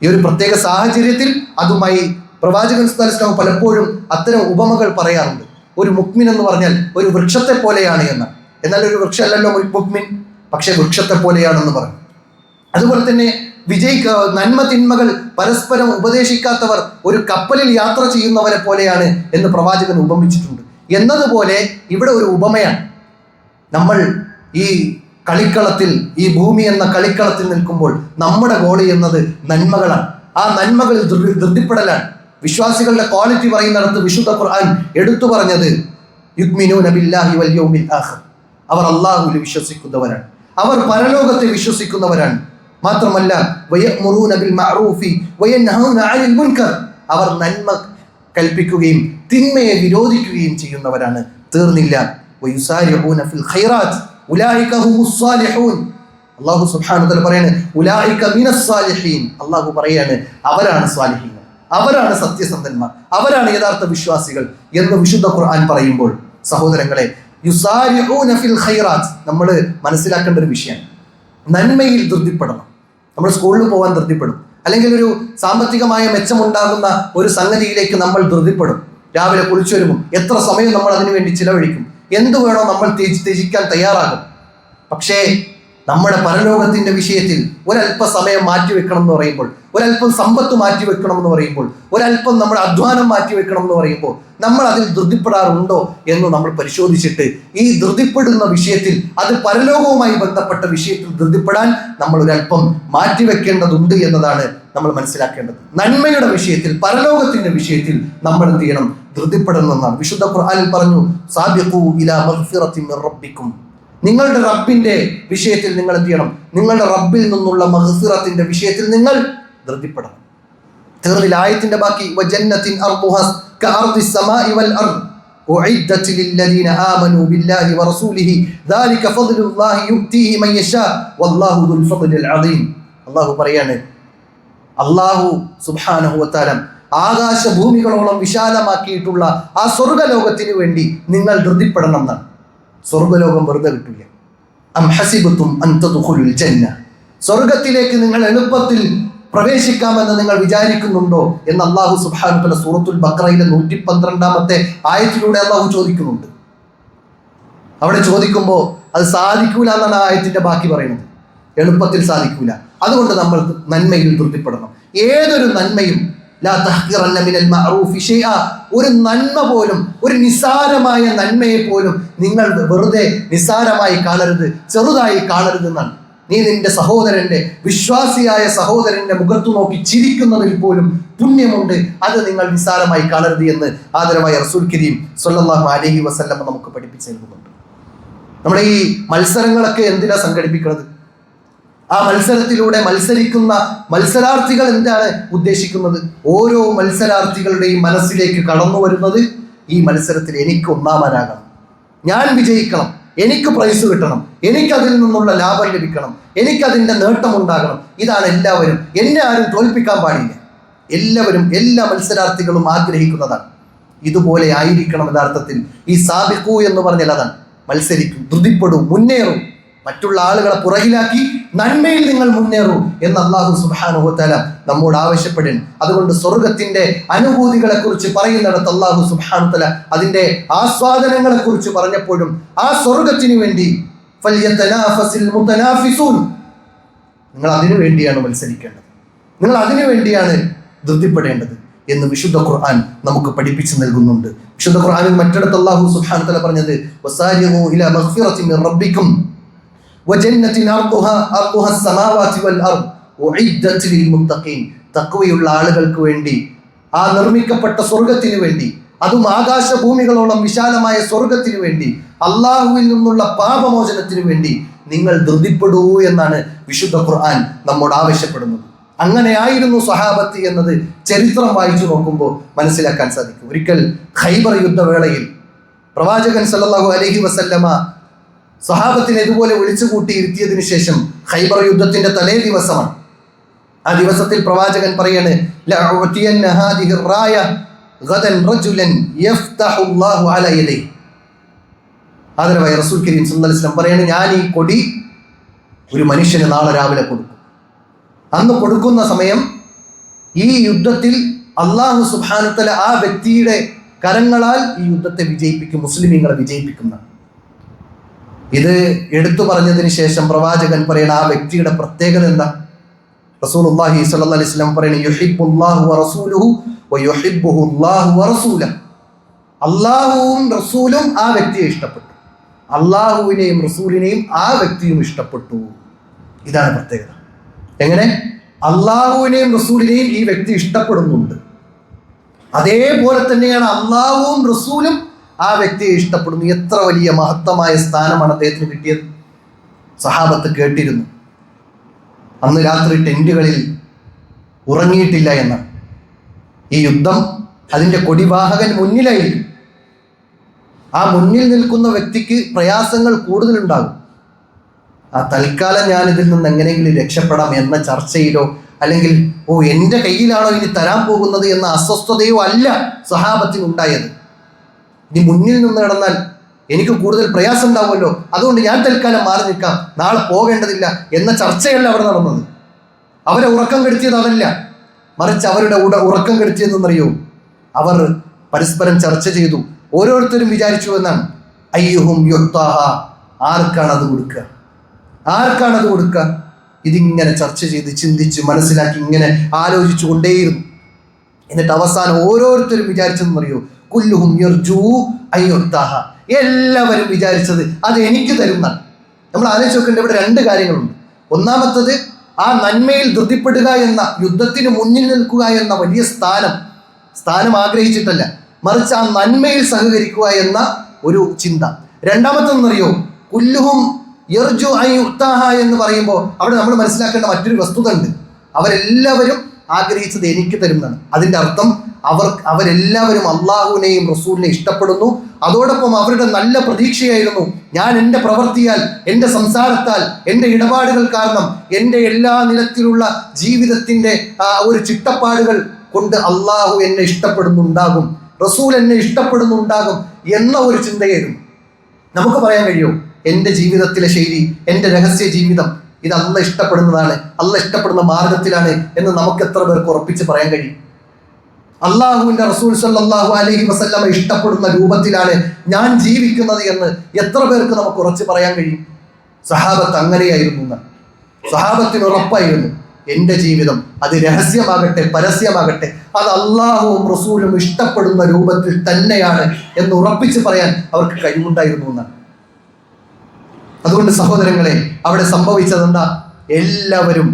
ഈ ഒരു പ്രത്യേക സാഹചര്യത്തിൽ അതുമായി പ്രവാചകൻ സല്ലല്ലാഹു അലൈഹി വസല്ലം പലപ്പോഴും അത്തരം ഉപമകൾ പറയാറുണ്ട്. ഒരു മുക്മിൻ എന്ന് പറഞ്ഞാൽ ഒരു വൃക്ഷത്തെ പോലെയാണ് എന്ന്. എന്നാൽ ഒരു വൃക്ഷമല്ലല്ലോ മുക്മിൻ, പക്ഷെ വൃക്ഷത്തെ പോലെയാണെന്ന് പറഞ്ഞു. അതുപോലെ തന്നെ നന്മ തിന്മകൾ പരസ്പരം ഉപദേശിക്കാത്തവർ ഒരു കപ്പലിൽ യാത്ര ചെയ്യുന്നവരെ പോലെയാണ് എന്ന് പ്രവാചകൻ ഉപമിച്ചിട്ടുണ്ട്. എന്നതുപോലെ ഇവിടെ ഒരു ഉപമയാണ്. നമ്മൾ ഈ കളിക്കളത്തിൽ, ഈ ഭൂമി എന്ന കളിക്കളത്തിൽ നിൽക്കുമ്പോൾ നമ്മുടെ ഗോളി എന്നത് നന്മകളാണ്. ആ നന്മകളിൽ ധൃതിപ്പെടലാണ്. വിശ്വാസികളുടെ ക്വാളിറ്റി പറയുന്നിടത്ത് വിശുദ്ധ ഖുർആൻ എടുത്തു പറഞ്ഞത് യുഗ്മിനൂന ബില്ലാഹി വൽ യൗമിൽ ആഖിർ, അവർ അല്ലാഹുവിൽ വിശ്വസിക്കുന്നവരാണ്, അവർ പരലോകത്തെ വിശ്വസിക്കുന്നവരാണ്. മാത്രമല്ല വയഅ്മുറൂന ബിൽ മഅറൂഫി വയൻഹൗന അനിൽ മുൻകർ, അവർ നന്മ കൽപ്പിക്കുകയും തിന്മയെ വിരോധിക്കുകയും ചെയ്യുന്നവരാണ്. തീർന്നില്ല, വയുസാരിഊന ഫിൽ ഖൈറാത്ത് ഉലൈക ഹുമുസ് സാലിഹൂൻ, അല്ലാഹു സുബ്ഹാനഹു വ തആല പറയാണ് ഉലൈക മിനസ് സാലിഹീൻ, അല്ലാഹു പറയാണ് അവരാണ് സാലിഹീൻ, അവരാണ് സത്യസന്ധന്മാർ, അവരാണ് യഥാർത്ഥ വിശ്വാസികൾ എന്ന് വിശുദ്ധ ഖുർആൻ പറയുമ്പോൾ സഹോദരങ്ങളെ, യുസാരിഊന ഫിൽ ഖൈറാത്ത് നമ്മൾ മനസ്സിലാക്കേണ്ട ഒരു വിഷയമാണ്. നന്മയിൽ ധൃതിപ്പെടണം. നമ്മൾ സ്കൂളിൽ പോകാൻ ധൃതിപ്പെടും, അല്ലെങ്കിൽ ഒരു സാമ്പത്തികമായ മെച്ചമുണ്ടാകുന്ന ഒരു സംഗതിയിലേക്ക് നമ്മൾ ധൃതിപ്പെടും. രാവിലെ കുളിച്ചൊരുങ്ങും, എത്ര സമയം നമ്മൾ അതിനു വേണ്ടി ചിലവഴിക്കും, എന്ത് വേണോ നമ്മൾ ത്യജിക്കാൻ തയ്യാറാകും. പക്ഷേ നമ്മുടെ പരലോകത്തിന്റെ വിഷയത്തിൽ ഒരല്പ സമയം മാറ്റിവെക്കണം എന്ന് പറയുമ്പോൾ, ഒരല്പം സമ്പത്ത് മാറ്റിവെക്കണം എന്ന് പറയുമ്പോൾ, ഒരല്പം നമ്മുടെ അധ്വാനം മാറ്റിവെക്കണം എന്ന് പറയുമ്പോൾ നമ്മൾ അതിൽ ധൃതിപ്പെടാറുണ്ടോ എന്ന് നമ്മൾ പരിശോധിച്ചിട്ട് ഈ ധൃതിപ്പെടുന്ന വിഷയത്തിൽ, അത് പരലോകവുമായി ബന്ധപ്പെട്ട വിഷയത്തിൽ ധൃതിപ്പെടാൻ നമ്മൾ ഒരല്പം മാറ്റിവെക്കേണ്ടതുണ്ട് എന്നതാണ് നമ്മൾ മനസ്സിലാക്കേണ്ടത്. നന്മയുടെ വിഷയത്തിൽ, പരലോകത്തിന്റെ വിഷയത്തിൽ നമ്മൾ എന്ത് ചെയ്യണം? ധൃതിപ്പെടണമെന്നാണ്. വിശുദ്ധ ഖുർആനിൽ പറഞ്ഞു, സാബിഖൂ ഇലാ മഗ്ഫിറത്തിൻ മിർ റബ്ബിക്കും, നിങ്ങളുടെ റബ്ബിന്റെ വിഷയത്തിൽ നിങ്ങൾ എന്ത് ചെയ്യണം? നിങ്ങളുടെ റബ്ബിൽ നിന്നുള്ള മഗ്ഫിറത്തിന്റെ വിഷയത്തിൽ നിങ്ങൾ ധൃതിപ്പെടണം. തീർന്നില്ല, ആയത്തിന്റെ ബാക്കി വജന്നത്തിൻ അർദുഹാ കഅർദിസ് സമാഇ വൽ അർദ് ഉഇദ്ദത് ലില്ലദീന ആമനൂ ബില്ലാഹി വറസൂലിഹി ദാലിക ഫദ്ലുല്ലാഹി യുഅ്തീഹി മൻ യശാ വല്ലാഹു ദുൽ ഫദ്ലിൽ അദീം. അല്ലാഹു പറയാണ്, അല്ലാഹു സുബ്ഹാനഹു വ തആല ആകാശഭൂമികളോളം വിശാലമാക്കിയിട്ടുള്ള ആ സ്വർഗ്ഗലോകത്തിന് വേണ്ടി നിങ്ങൾ ധൃതിപ്പെടണം എന്നാണ്. സ്വർഗ്ഗലോകം വെറുതെ കിട്ടില്ല. അം ഹസിബതും അൻ തദ്ഖുലുൽ ജന്ന, സ്വർഗ്ഗത്തിലേക്ക് നിങ്ങൾ എളുപ്പത്തിൽ പ്രവേശിക്കാമെന്ന് നിങ്ങൾ വിചാരിക്കുന്നുണ്ടോ എന്ന് അല്ലാഹു സുബ്ഹാനഹു വ തആല സൂറത്തുൽ ബഖറയിലെ 112-ാമത്തെ ആയത്തിലൂടെ അല്ലാഹു ചോദിക്കുന്നുണ്ട്. അവിടെ ചോദിക്കുമ്പോൾ അത് സാധിക്കൂല എന്നാണ് ആ ആയത്തിന്റെ ബാക്കി പറയുന്നത്. എളുപ്പത്തിൽ സാധിക്കൂല. അതുകൊണ്ട് നമ്മൾ നന്മയിൽ ധൃതിപ്പെടണം. ഏതൊരു നന്മയും ലാ തഹ്ഖിറന്ന മിനൽ മഅറൂഫി ഷൈഅ, ഒരു നന്മ പോലും, ഒരു നിസാരമായ നന്മയെ പോലും നിങ്ങൾ വെറുതെ നിസാരമായി കാണരുത്, ചെറുതായി കാണരുത് എന്നാണ്. നീ നിന്റെ സഹോദരന്റെ, വിശ്വാസിയായ സഹോദരന്റെ മുഖത്തു നോക്കി ചിരിക്കുന്നതിൽ പോലും പുണ്യമുണ്ട്, അത് നിങ്ങൾ നിസാരമായി കാണരുത് എന്ന് ആദരവായ റസൂൽ കരീം സ്വല്ലല്ലാഹു അലൈഹി വസല്ലം നമുക്ക് പഠിപ്പിച്ചു നൽകുന്നുണ്ട്. നമ്മുടെ ഈ മത്സരങ്ങളൊക്കെ എന്തിനാ സംഘടിപ്പിക്കുന്നത്? ആ മത്സരത്തിലൂടെ മത്സരിക്കുന്ന മത്സരാർത്ഥികൾ എന്താണ് ഉദ്ദേശിക്കുന്നത്? ഓരോ മത്സരാർത്ഥികളുടെയും മനസ്സിലേക്ക് കടന്നു വരുന്നത്, ഈ മത്സരത്തിൽ എനിക്ക് ഒന്നാമനാകണം, ഞാൻ വിജയിക്കണം, എനിക്ക് പ്രൈസ് കിട്ടണം, എനിക്കതിൽ നിന്നുള്ള ലാഭം ലഭിക്കണം, എനിക്കതിൻ്റെ നേട്ടമുണ്ടാകണം. ഇതാണ് എല്ലാവരും. എന്നെ ആരും തോൽപ്പിക്കാൻ പാടില്ല. എല്ലാവരും, എല്ലാ മത്സരാർത്ഥികളും ആഗ്രഹിക്കുന്നതാണ്. ഇതുപോലെ ആയിരിക്കണം യഥാർത്ഥത്തിൽ ഈ സാബിഖൂ എന്ന് പറഞ്ഞാൽ അതാണ്. മത്സരിക്കും, ധൃതിപ്പെടൂ, മുന്നേറും. മറ്റുള്ള ആളുകളെ പുറകിലാക്കി നന്മയിൽ നിങ്ങൾ മുന്നേറൂ എന്ന് അല്ലാഹു സുബ്ഹാനഹു വ തആല നമ്മോട് ആവശ്യപ്പെടുന്നു. അതുകൊണ്ട് സ്വർഗത്തിന്റെ അനുഭൂതികളെ കുറിച്ച് പറയുന്നിടത്ത് അല്ലാഹു സുബ്ഹാനഹു വ തആല അതിന്റെ ആസ്വാദനങ്ങളെ കുറിച്ച് പറഞ്ഞപ്പോഴും ആ സ്വർഗത്തിന് വേണ്ടി ഫൽയതനാഫസിൽ മുതനാഫിസൂൻ, നിങ്ങൾ അതിനു വേണ്ടിയാണ് മത്സരിക്കേണ്ടത്, നിങ്ങൾ അതിനു വേണ്ടിയാണ് ധൃതിപ്പെടേണ്ടത് എന്ന് വിശുദ്ധ ഖുർആൻ നമുക്ക് പഠിപ്പിച്ചു നൽകുന്നുണ്ട്. വിശുദ്ധ ഖുർആനിൽ മറ്റിടത്ത് അല്ലാഹു സുബ്ഹാനഹു വ തആല പറഞ്ഞത് വസാരിഉ ഇലാ മഗ്ഫിറത്തിൻ മിർ റബ്ബിക്കും വജന്നത്തിൻ അർദുഹാ അസ്സമാവാതി വൽ അർദ് ഉഇദ്ദത് ലിൽ മുത്തഖീൻ. തഖ്വയുള്ള ആളുകൾക്ക് വേണ്ടി, ആ നിർമ്മിക്കപ്പെട്ട സ്വർഗ്ഗത്തിന് വേണ്ടി, അതും ആകാശഭൂമികളോളം വിശാലമായ സ്വർഗ്ഗത്തിന് വേണ്ടി, അല്ലാഹുവിൽ നിന്നുള്ള പാപമോചനത്തിന് വേണ്ടി നിങ്ങൾ ധൃതിപ്പെടൂ എന്നാണ് വിശുദ്ധ ഖുർആൻ നമ്മോട് ആവശ്യപ്പെടുന്നത്. അങ്ങനെയായിരുന്നു സ്വഹാബത്ത് എന്നത് ചരിത്രം വായിച്ചു നോക്കുമ്പോൾ മനസ്സിലാക്കാൻ സാധിക്കും. ഒരിക്കൽ ഖൈബർ യുദ്ധവേളയിൽ പ്രവാചകൻ സല്ലല്ലാഹു അലൈഹി വസല്ലമ സ്വഹാബത്തിനെ ഇതുപോലെ വിളിച്ചുകൂട്ടി ഇരുത്തിയതിനു ശേഷം ഖൈബർ യുദ്ധത്തിന്റെ തലേ ദിവസമാണ്. ആ ദിവസത്തിൽ പ്രവാചകൻ പറയാണ് ലഅഉതിയന്ന ഹാദിഹി റായ ഗദൻ റജുലൻ യഫ്തഹുല്ലാഹു അലാ യദൈഹി. ആദരവായ റസൂൽ കരീം സല്ലല്ലാഹു അലൈഹി വസല്ലം പറയാണ്, ഞാൻ ഈ കൊടി ഒരു മനുഷ്യന് നാളെ രാവിലെ കൊടുക്കും. അന്ന് കൊടുക്കുന്ന സമയം ഈ യുദ്ധത്തിൽ അല്ലാഹു സുബ്ഹാനഹു വ തആല ആ വ്യക്തിയുടെ കരങ്ങളാൽ ഈ യുദ്ധത്തെ വിജയിപ്പിക്കും, മുസ്ലിമീങ്ങളെ വിജയിപ്പിക്കുന്ന. ഇത് എടുത്തു പറഞ്ഞതിന് ശേഷം പ്രവാചകൻ പറയുന്ന ആ വ്യക്തിയുടെ പ്രത്യേകത എന്താ? റസൂലുള്ളാഹി സ്വല്ലല്ലാഹു അലൈഹി വസല്ലം പറയുന്നു യുഹിബ്ബുല്ലാഹു വറസൂലുഹു വയുഹിബ്ബുഹു അല്ലാഹു വറസൂലുഹു. അല്ലാഹുവും റസൂലും ആ വ്യക്തിയെ ഇഷ്ടപ്പെട്ടു, അല്ലാഹുവിനെയും റസൂലിനെയും ആ വ്യക്തിയും ഇഷ്ടപ്പെട്ടു. ഇതാണ് പ്രത്യേകത. എങ്ങനെ? അല്ലാഹുവിനെയും റസൂലിനെയും ഈ വ്യക്തി ഇഷ്ടപ്പെടുന്നുണ്ട്, അതേപോലെ തന്നെയാണ് അല്ലാഹുവും റസൂലും ആ വ്യക്തിയെ ഇഷ്ടപ്പെടുന്നു. എത്ര വലിയ മഹത്തമായ സ്ഥാനമാണ് അദ്ദേഹത്തിന് കിട്ടിയത്. സഹാബത്ത് കേട്ടിരുന്നു, അന്ന് രാത്രി ടെന്റുകളിൽ ഉറങ്ങിയിട്ടില്ല എന്നാണ്. ഈ യുദ്ധം അതിൻ്റെ കൊടിവാഹകൻ മുന്നിലായിരിക്കും. ആ മുന്നിൽ നിൽക്കുന്ന വ്യക്തിക്ക് പ്രയാസങ്ങൾ കൂടുതലുണ്ടാകും. ആ തൽക്കാലം ഞാൻ ഇതിൽ നിന്ന് എങ്ങനെയെങ്കിലും രക്ഷപ്പെടാം എന്ന ചർച്ചയിലോ അല്ലെങ്കിൽ എൻ്റെ കയ്യിലാണോ ഇനി തരാൻ പോകുന്നത് എന്ന അസ്വസ്ഥതയോ അല്ല സ്വഹാബത്തിനുണ്ടായത്. ഇനി മുന്നിൽ നിന്ന് നടന്നാൽ എനിക്ക് കൂടുതൽ പ്രയാസം ഉണ്ടാവുമല്ലോ, അതുകൊണ്ട് ഞാൻ തൽക്കാലം മാറി നിൽക്കാം, നാളെ പോകേണ്ടതില്ല എന്ന ചർച്ചയല്ല അവിടെ നടന്നത്. അവരെ ഉറക്കം കെടുത്തിയത് അതല്ല, മറിച്ച് അവരുടെ ഉറക്കം കെടുത്തിയതെന്നറിയോ? അവർ പരസ്പരം ചർച്ച ചെയ്തു. ഓരോരുത്തരും വിചാരിച്ചു എന്നാണ്, അയ്യുഹും യുത്താഹ, ആർക്കാണത് കൊടുക്കുക, ആർക്കാണത് കൊടുക്കുക? ഇതിങ്ങനെ ചർച്ച ചെയ്ത് ചിന്തിച്ച് മനസ്സിലാക്കി ഇങ്ങനെ ആലോചിച്ചു കൊണ്ടേയിരുന്നു. എന്നിട്ട് അവസാനം ഓരോരുത്തരും വിചാരിച്ചതെന്നറിയോ? കുല്ലുഹും യർജൂ അയ്യുത്താഹ, എല്ലാവരും വിചാരിച്ചത് അത് എനിക്ക് തരുന്നതാണ്. നമ്മൾ ആലോചിച്ച് നോക്കേണ്ട ഇവിടെ രണ്ട് കാര്യങ്ങളുണ്ട്. ഒന്നാമത്തത്, ആ നന്മയിൽ ധൃതിപ്പെടുക എന്ന, യുദ്ധത്തിന് മുന്നിൽ നിൽക്കുക എന്ന വലിയ സ്ഥാനം ആഗ്രഹിച്ചിട്ടല്ല, മറിച്ച് ആ നന്മയിൽ സഹകരിക്കുക എന്ന ഒരു ചിന്ത. രണ്ടാമത്തെന്നറിയോ? കുല്ലുഹും യർജു അയ്യുത്താഹ എന്ന് പറയുമ്പോൾ അവിടെ നമ്മൾ മനസ്സിലാക്കേണ്ട മറ്റൊരു വസ്തുത ഉണ്ട്. അവരെല്ലാവരും ആഗ്രഹിച്ചത് എനിക്ക് തരുന്നതാണ്. അതിൻ്റെ അർത്ഥം അവരെല്ലാവരും അള്ളാഹുവിനെയും റസൂലിനെ ഇഷ്ടപ്പെടുന്നു. അതോടൊപ്പം അവരുടെ നല്ല പ്രതീക്ഷയായിരുന്നു, ഞാൻ എൻ്റെ പ്രവൃത്തിയാൽ, എൻ്റെ സംസാരത്താൽ, എൻ്റെ ഇടപാടുകൾ കാരണം, എൻ്റെ എല്ലാ നിലത്തിലുള്ള ജീവിതത്തിൻ്റെ ഒരു ചിട്ടപ്പാടുകൾ കൊണ്ട് അള്ളാഹു എന്നെ ഇഷ്ടപ്പെടുന്നുണ്ടാകും, റസൂൽ എന്നെ ഇഷ്ടപ്പെടുന്നുണ്ടാകും എന്ന ഒരു ചിന്തയായിരുന്നു. നമുക്ക് പറയാൻ കഴിയുമോ എൻ്റെ ജീവിതത്തിലെ ശൈലി, എൻ്റെ രഹസ്യ ജീവിതം ഇത് അള്ളാഹ് ഇഷ്ടപ്പെടുന്നതാണ്, അള്ളാഹ് ഇഷ്ടപ്പെടുന്ന മാർഗത്തിലാണ് എന്ന് നമുക്ക് എത്ര പേർക്ക് ഉറപ്പിച്ച് പറയാൻ കഴിയും? അള്ളാഹുവിന്റെ റസൂൽ സല്ലല്ലാഹു അലൈഹി വസല്ലമ ഇഷ്ടപ്പെടുന്ന രൂപത്തിലാണ് ഞാൻ ജീവിക്കുന്നത് എന്ന് എത്ര പേർക്ക് നമുക്ക് ഉറച്ചു പറയാൻ കഴിയും? സഹാബത്ത് അങ്ങനെയായിരുന്നു. സഹാബത്തിന് ഉറപ്പായിരുന്നു, എൻ്റെ ജീവിതം അത് രഹസ്യമാകട്ടെ പരസ്യമാകട്ടെ അത് അള്ളാഹുവും റസൂലും ഇഷ്ടപ്പെടുന്ന രൂപത്തിൽ തന്നെയാണ് എന്ന് ഉറപ്പിച്ച് പറയാൻ അവർക്ക് കഴിവുണ്ടായിരുന്നു എന്നാണ്. അതുകൊണ്ട് സഹോദരങ്ങളെ, അവിടെ സംഭവിച്ചതെന്താ? എല്ലാവരും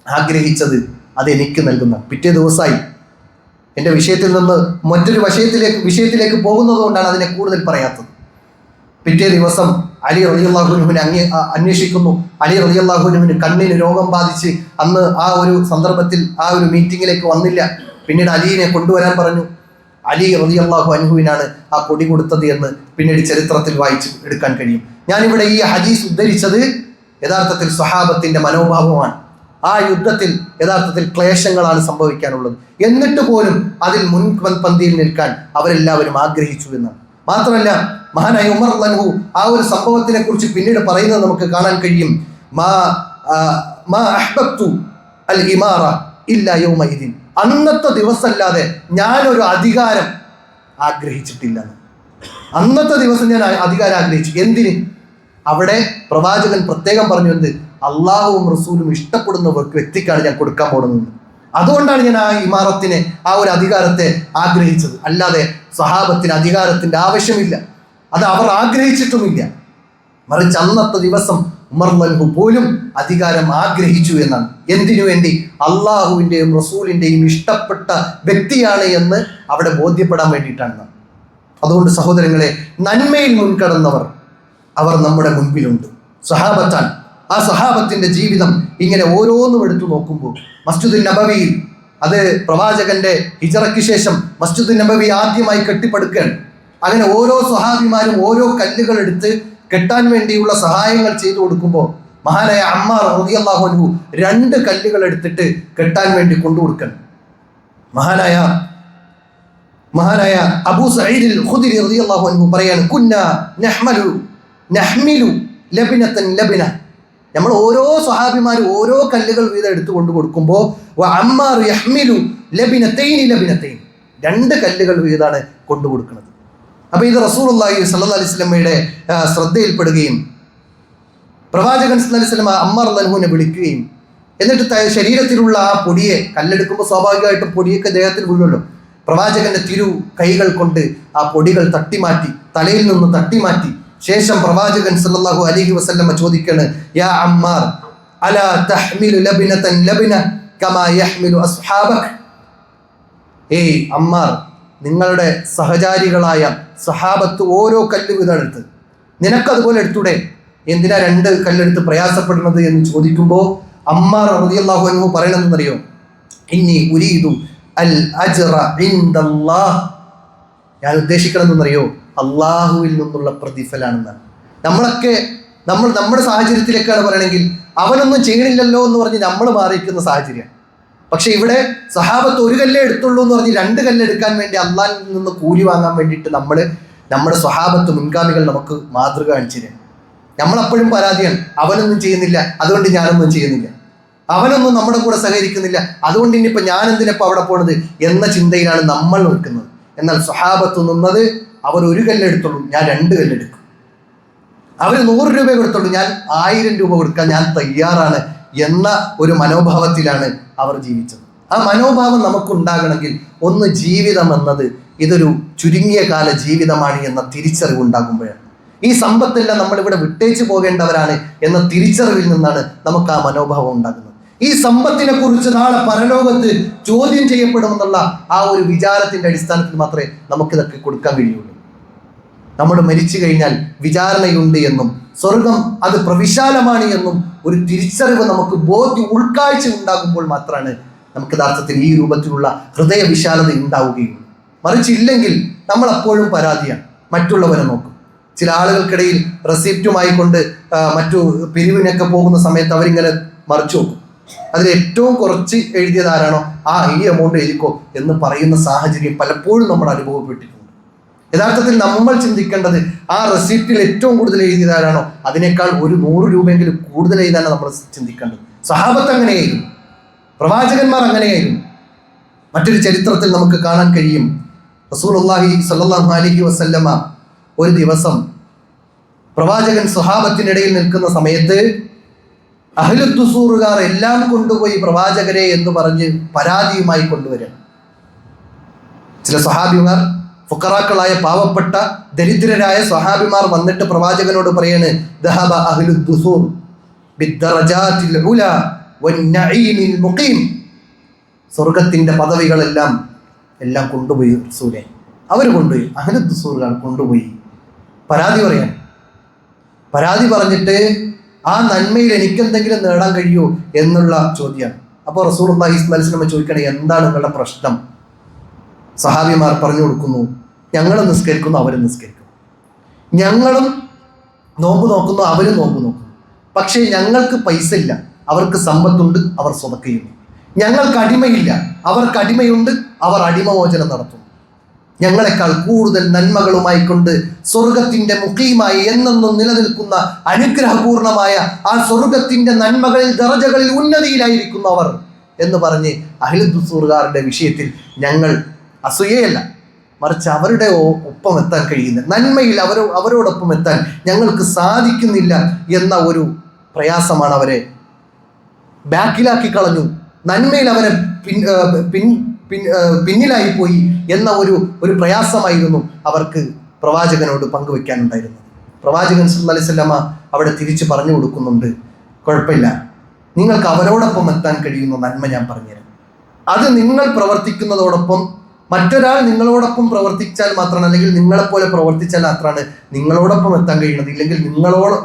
ആഗ്രഹിച്ചത് അത് എനിക്ക് നൽകുന്ന. പിറ്റേ ദിവസമായി എൻ്റെ വിഷയത്തിൽ നിന്ന് മറ്റൊരു വിഷയത്തിലേക്ക് പോകുന്നത് കൊണ്ടാണ് അതിനെ കൂടുതൽ പറയാത്തത്. പിറ്റേ ദിവസം അലി റളിയല്ലാഹു അൻഹുവിനെ അന്വേഷിക്കുന്നു. അലി റളിയല്ലാഹു അൻഹുവിന് കണ്ണിന് രോഗം ബാധിച്ച് അന്ന് ആ ഒരു സന്ദർഭത്തിൽ ആ ഒരു മീറ്റിങ്ങിലേക്ക് വന്നില്ല. പിന്നീട് അലിയെ കൊണ്ടുവരാൻ പറഞ്ഞു. അലി റളിയല്ലാഹു അൻഹുവിനാണ് ആ കൊടി കൊടുത്തത് എന്ന് പിന്നീട് ചരിത്രത്തിൽ വായിച്ച് എടുക്കാൻ കഴിയും. ഞാനിവിടെ ഈ ഹദീസ് ഉദ്ധരിച്ചത് യഥാർത്ഥത്തിൽ സ്വഹാബത്തിന്റെ മനോഭാവമാണ്. ആ യുദ്ധത്തിൽ യഥാർത്ഥത്തിൽ ക്ലേശങ്ങളാണ് സംഭവിക്കാനുള്ളത്. എന്നിട്ട് പോലും അതിൽ മുൻപന്തിയിൽ നിൽക്കാൻ അവരെല്ലാവരും ആഗ്രഹിച്ചു എന്നാണ്. മാത്രമല്ല മഹാനായ ഉമർ റളിയല്ലാഹു ആ ഒരു സംഭവത്തിനെ കുറിച്ച് പിന്നീട് പറയുന്നത് നമുക്ക് കാണാൻ കഴിയും. മാ അഹ്ബബ്തു അൽ ഇമാറ ഇല്ലാ യൗമഇദിൻ, അന്നത്തെ ദിവസമല്ലാതെ ഞാനൊരു അധികാരം ആഗ്രഹിച്ചിട്ടില്ല. അന്നത്തെ ദിവസം ഞാൻ അധികാരം ആഗ്രഹിച്ചു. എന്തിന്? അവിടെ പ്രവാചകൻ പ്രത്യേകം പറഞ്ഞു, എന്ത്? അള്ളാഹുവും റസൂലും ഇഷ്ടപ്പെടുന്ന വ്യക്തിക്കാണ് ഞാൻ കൊടുക്കാൻ പോകുന്നത്. അതുകൊണ്ടാണ് ഞാൻ ആ ഇമാറത്തിനെ, ആ ഒരു അധികാരത്തെ ആഗ്രഹിച്ചത്. അല്ലാതെ സഹാബത്തിന് അധികാരത്തിന്റെ ആവശ്യമില്ല, അത് അവർ ആഗ്രഹിച്ചിട്ടുമില്ല. മറിച്ച് അന്നത്തെ ദിവസം ഉമർ റളിയല്ലാഹു പോലും അധികാരം ആഗ്രഹിച്ചു എന്നാണ്. എന്തിനു വേണ്ടി? അള്ളാഹുവിൻ്റെയും റസൂലിൻ്റെയും ഇഷ്ടപ്പെട്ട വ്യക്തിയാണ് എന്ന് അവിടെ ബോധ്യപ്പെടാൻ വേണ്ടിയിട്ടാണ്. അതുകൊണ്ട് സഹോദരങ്ങളെ, നന്മയിൽ മുൻകടന്നവർ അവർ നമ്മുടെ മുൻപിലുണ്ട്. സഹാബത്താണ്. ആ സഹാബത്തിന്റെ ജീവിതം ഇങ്ങനെ ഓരോന്നും എടുത്തു നോക്കുമ്പോൾ മസ്ജിദുൻ നബവിയിൽ, അത് പ്രവാചകന്റെ ഹിജറയ്ക്ക് ശേഷം മസ്ജിദുൻ നബവി ആദ്യമായി കെട്ടിപ്പടുക്കുകയാണ്. അങ്ങനെ ഓരോ സ്വഹാബിമാരും ഓരോ കല്ലുകൾ എടുത്ത് കെട്ടാൻ വേണ്ടിയുള്ള സഹായങ്ങൾ ചെയ്തു കൊടുക്കുമ്പോൾ മഹാനായ അമ്മാർ റളിയല്ലാഹു അൻഹു 2 കല്ലുകൾ എടുത്തിട്ട് കെട്ടാൻ വേണ്ടി കൊണ്ടുകൊടുക്കണം. മഹാനായ അബൂ സഈദ് അൽ ഖുദരി റളിയല്ലാഹു അൻഹു പറയാണ്, കുന്നാ നഹ്മിലു ലബ്നതൻ ലബ്ന, നമ്മൾ ഓരോ സ്വഹാബിമാരും ഓരോ കല്ലുകൾ വീതം എടുത്തു കൊണ്ടു കൊടുക്കുമ്പോൾ അമ്മാർ യഹ്മിലു ലബ്നതൈൻ 2 കല്ലുകൾ വീതമാണ് കൊണ്ടു കൊടുക്കുന്നത്. അപ്പൊ ഇത് റസൂലുള്ളാഹി സ്വല്ലല്ലാഹു അലൈഹി വസല്ലമയുടെ ശ്രദ്ധയിൽപ്പെടുകയും പ്രവാചകൻ സ്വല്ലല്ലാഹു അലൈഹി വസല്ലമ അമ്മാർ റളിയല്ലാഹുവിനെ വിളിക്കുകയും എന്നിട്ട് ശരീരത്തിലുള്ള ആ പൊടിയെ, കല്ലെടുക്കുമ്പോൾ സ്വാഭാവികമായിട്ടും പൊടിയൊക്കെ ദേഹത്തിൽ വീഴുമല്ലോ, പ്രവാചകന്റെ കൈകൾ കൊണ്ട് ആ പൊടികൾ തട്ടിമാറ്റി, തലയിൽ നിന്ന് തട്ടിമാറ്റി ശേഷം പ്രവാചകൻ സല്ലല്ലാഹു അലൈഹി വസല്ലമ ചോദിക്കാണ്, യാ അമ്മാർ അലാ തഹ്മിലു ലബ്നതൻ ലബ്ന കമാ യഹ്മിലു അസ്ഹാബക്, ഏയ് അമ്മാർ, നിങ്ങളുടെ സഹചാരികളായ സഹാബത്ത് ഓരോ കല്ല് വീതം എടുത്ത് നിനക്കതുപോലെ എടുത്തൂടെ, എന്തിനാ 2 കല്ലെടുത്ത് പ്രയാസപ്പെടുന്നത് എന്ന് ചോദിക്കുമ്പോൾ അമ്മാർ റളിയല്ലാഹു അൻഹു പറയണമെന്നറിയോ, ഇന്നി ഉരീദു അൽ അജ്റ ഇൻദല്ലാഹ്, ഞാൻ ഉദ്ദേശിക്കണമെന്നറിയോ, അള്ളാഹുവിൽ നിന്നുള്ള പ്രതിഫലാണെന്നാണ്. നമ്മുടെ സാഹചര്യത്തിലേക്കാണ് പറയണമെങ്കിൽ അവനൊന്നും ചെയ്യണില്ലല്ലോ എന്ന് പറഞ്ഞ് നമ്മൾ മാറിയിരിക്കുന്ന സാഹചര്യം. പക്ഷെ ഇവിടെ സഹാബത്ത് 1 കല്ലേ എടുത്തുള്ളൂ എന്ന് പറഞ്ഞ് 2 കല്ലെടുക്കാൻ വേണ്ടി അള്ളാഹിൽ നിന്ന് കൂലി വാങ്ങാൻ വേണ്ടിയിട്ട് നമ്മുടെ സ്വഹാബത്ത് മുൻഗാമികൾ നമുക്ക് മാതൃക കാണിച്ചിരുന്നു. നമ്മളപ്പോഴും പരാതിയാണ്, അവനൊന്നും ചെയ്യുന്നില്ല അതുകൊണ്ട് ഞാനൊന്നും ചെയ്യുന്നില്ല, അവനൊന്നും നമ്മുടെ കൂടെ സഹകരിക്കുന്നില്ല അതുകൊണ്ട് ഇനിയിപ്പോൾ ഞാൻ എന്തിനപ്പോൾ അവിടെ പോണത് എന്ന ചിന്തയിലാണ് നമ്മൾ നിൽക്കുന്നത്. എന്നാൽ സ്വഹാബത്ത് നിന്നത്, അവർ 1 കല്ലെടുത്തുള്ളൂ, ഞാൻ 2 കല്ലെടുക്കും. അവർ 100 രൂപ കൊടുത്തുള്ളൂ, ഞാൻ 1000 രൂപ കൊടുക്കാൻ ഞാൻ തയ്യാറാണ് എന്ന ഒരു മനോഭാവത്തിലാണ് അവർ ജീവിച്ചത്. ആ മനോഭാവം നമുക്കുണ്ടാകണമെങ്കിൽ ഒന്ന്, ജീവിതം എന്നത് ഇതൊരു ചുരുങ്ങിയ കാല ജീവിതമാണ് എന്ന തിരിച്ചറിവ് ഉണ്ടാകുമ്പോഴാണ്. ഈ സമ്പത്തെല്ലാം നമ്മളിവിടെ വിട്ടേച്ചു പോകേണ്ടവരാണ് എന്ന തിരിച്ചറിവിൽ നിന്നാണ് നമുക്ക് ആ മനോഭാവം ഉണ്ടാകുന്നത്. ഈ സമ്പത്തിനെ കുറിച്ച് നാളെ പരലോകത്ത് ചോദ്യം ചെയ്യപ്പെടുമെന്നുള്ള ആ ഒരു വിചാരത്തിന്റെ അടിസ്ഥാനത്തിൽ മാത്രമേ നമുക്കിതൊക്കെ കൊടുക്കാൻ കഴിയുള്ളൂ. നമ്മൾ മരിച്ചു കഴിഞ്ഞാൽ വിചാരണയുണ്ട് എന്നും സ്വർഗം അത് പ്രവിശാലമാണ് എന്നും ഒരു തിരിച്ചറിവ് നമുക്ക് ഉൾക്കാഴ്ച ഉണ്ടാകുമ്പോൾ മാത്രമാണ് നമുക്ക് യഥാർത്ഥത്തിൽ ഈ രൂപത്തിലുള്ള ഹൃദയ വിശാലത ഉണ്ടാവുകയുള്ളൂ. മറിച്ചില്ലെങ്കിൽ നമ്മൾ അപ്പോഴും പരാതിയാണ്, മറ്റുള്ളവരെ നോക്കും. ചില ആളുകൾക്കിടയിൽ റെസിപ്റ്റുമായി കൊണ്ട് മറ്റു പിരിവിനൊക്കെ പോകുന്ന സമയത്ത് അവരിങ്ങനെ മറിച്ചു നോക്കും. അതിൽ ഏറ്റവും കുറച്ച് എഴുതിയത് ആരാണോ ഈ എമൗണ്ട് എഴുതിക്കോ എന്ന് പറയുന്ന സാഹചര്യം പലപ്പോഴും നമ്മൾ അനുഭവപ്പെട്ടിട്ടുണ്ട്. യഥാർത്ഥത്തിൽ നമ്മൾ ചിന്തിക്കേണ്ടത് ആ റെസിപ്റ്റിൽ ഏറ്റവും കൂടുതൽ എഴുതിയത് ആരാണോ അതിനേക്കാൾ ഒരു 100 രൂപയെങ്കിലും കൂടുതൽ എഴുതാനാണ് നമ്മൾ ചിന്തിക്കേണ്ടത്. സഹാബത്ത് അങ്ങനെയായിരുന്നു, പ്രവാചകന്മാർ അങ്ങനെയായിരുന്നു. മറ്റൊരു ചരിത്രത്തിൽ നമുക്ക് കാണാൻ കഴിയും, റസൂലുള്ളാഹി സ്വല്ലല്ലാഹു അലൈഹി വസല്ലമ ഒരു ദിവസം പ്രവാചകൻ സ്വഹാബത്തിനിടയിൽ നിൽക്കുന്ന സമയത്ത് അഹ്ലുദ്ദുസൂറുകാർ എല്ലാം കൊണ്ടുപോയി പ്രവാചകരെ എന്ന് പറഞ്ഞ് പരാതിയുമായി കൊണ്ടുവരിക. ചില സ്വഹാബിമാർ, ഫുഖറാക്കളായ പാവപ്പെട്ട ദരിദ്രരായ സ്വഹാബിമാർ വന്നിട്ട് പ്രവാചകനോട് പറയാണ്, ദഹബ അഹ്ലുദ്ദുസൂർ ബിദ്ദറജാതിൽ ഉലാ വന്നഈമിൽ മുഖീം, സ്വർഗത്തിന്റെ പദവികളെല്ലാം കൊണ്ടുപോയി റസൂലേ, അവർ കൊണ്ടുപോയി, അഹ്ലുദ്ദുസൂറുകാർ കൊണ്ടുപോയി. പരാതി പറഞ്ഞിട്ട് ആ നന്മയിൽ എനിക്കെന്തെങ്കിലും നേടാൻ കഴിയുമോ എന്നുള്ള ചോദ്യമാണ്. അപ്പോൾ റസൂലുള്ളാഹി സ്വല്ലല്ലാഹു അലൈഹി വസല്ലം ചോദിക്കണേ, എന്താണ് നിങ്ങളുടെ പ്രശ്നം? സഹാബിമാർ പറഞ്ഞു കൊടുക്കുന്നു, ഞങ്ങളും നിസ്കരിക്കുന്നു അവരും നിസ്കരിക്കുന്നു, ഞങ്ങളും നോമ്പ് നോക്കുന്നു അവരും നോമ്പ് നോക്കുന്നു, പക്ഷേ ഞങ്ങൾക്ക് പൈസ ഇല്ല, അവർക്ക് സമ്പത്തുണ്ട്, അവർ സ്വതക്ക ചെയ്യുന്നു. ഞങ്ങൾക്ക് അടിമയില്ല, അവർക്ക് അടിമയുണ്ട്, അവർ അടിമമോചനം നടത്തുന്നു. ഞങ്ങളെക്കാൾ കൂടുതൽ നന്മകളുമായി കൊണ്ട് സ്വർഗത്തിന്റെ മുഖീമായി എന്നെന്നും നിലനിൽക്കുന്ന അനുഗ്രഹപൂർണമായ ആ സ്വർഗത്തിന്റെ നന്മകളിൽ ദറജകളിൽ ഉന്നതിയിലായിരിക്കുന്നവർ എന്ന് പറഞ്ഞ് അഹ്ലു ദുസൂറുകാരുടെ വിഷയത്തിൽ ഞങ്ങൾ അസൂയയല്ല, മറിച്ച് അവരുടെ ഒപ്പം എത്താൻ കഴിയുന്ന നന്മയിൽ അവരോടൊപ്പം എത്താൻ ഞങ്ങൾക്ക് സാധിക്കുന്നില്ല എന്ന ഒരു പ്രയാസമാണ് അവരെ ബാക്കിലാക്കി കളഞ്ഞു. നന്മയിൽ അവരെ പിന്നിലായി പോയി എന്ന ഒരു പ്രയാസമായിരുന്നു അവർക്ക് പ്രവാചകനോട് പങ്കുവെക്കാനുണ്ടായിരുന്നത്. പ്രവാചകൻ സല്ലല്ലാഹു അലൈഹി വസല്ലമ അവിടെ തിരിച്ചു പറഞ്ഞു കൊടുക്കുന്നുണ്ട്, കുഴപ്പമില്ല, നിങ്ങൾക്ക് അവരോടൊപ്പം എത്താൻ കഴിയുന്ന നന്മ ഞാൻ പറഞ്ഞുതരാം. അത് നിങ്ങൾ പ്രവർത്തിക്കുന്നതോടൊപ്പം മറ്റൊരാൾ നിങ്ങളോടൊപ്പം പ്രവർത്തിച്ചാൽ മാത്രമാണ്, അല്ലെങ്കിൽ നിങ്ങളെപ്പോലെ പ്രവർത്തിച്ചാൽ മാത്രമാണ് നിങ്ങളോടൊപ്പം എത്താൻ കഴിയുന്നത്. ഇല്ലെങ്കിൽ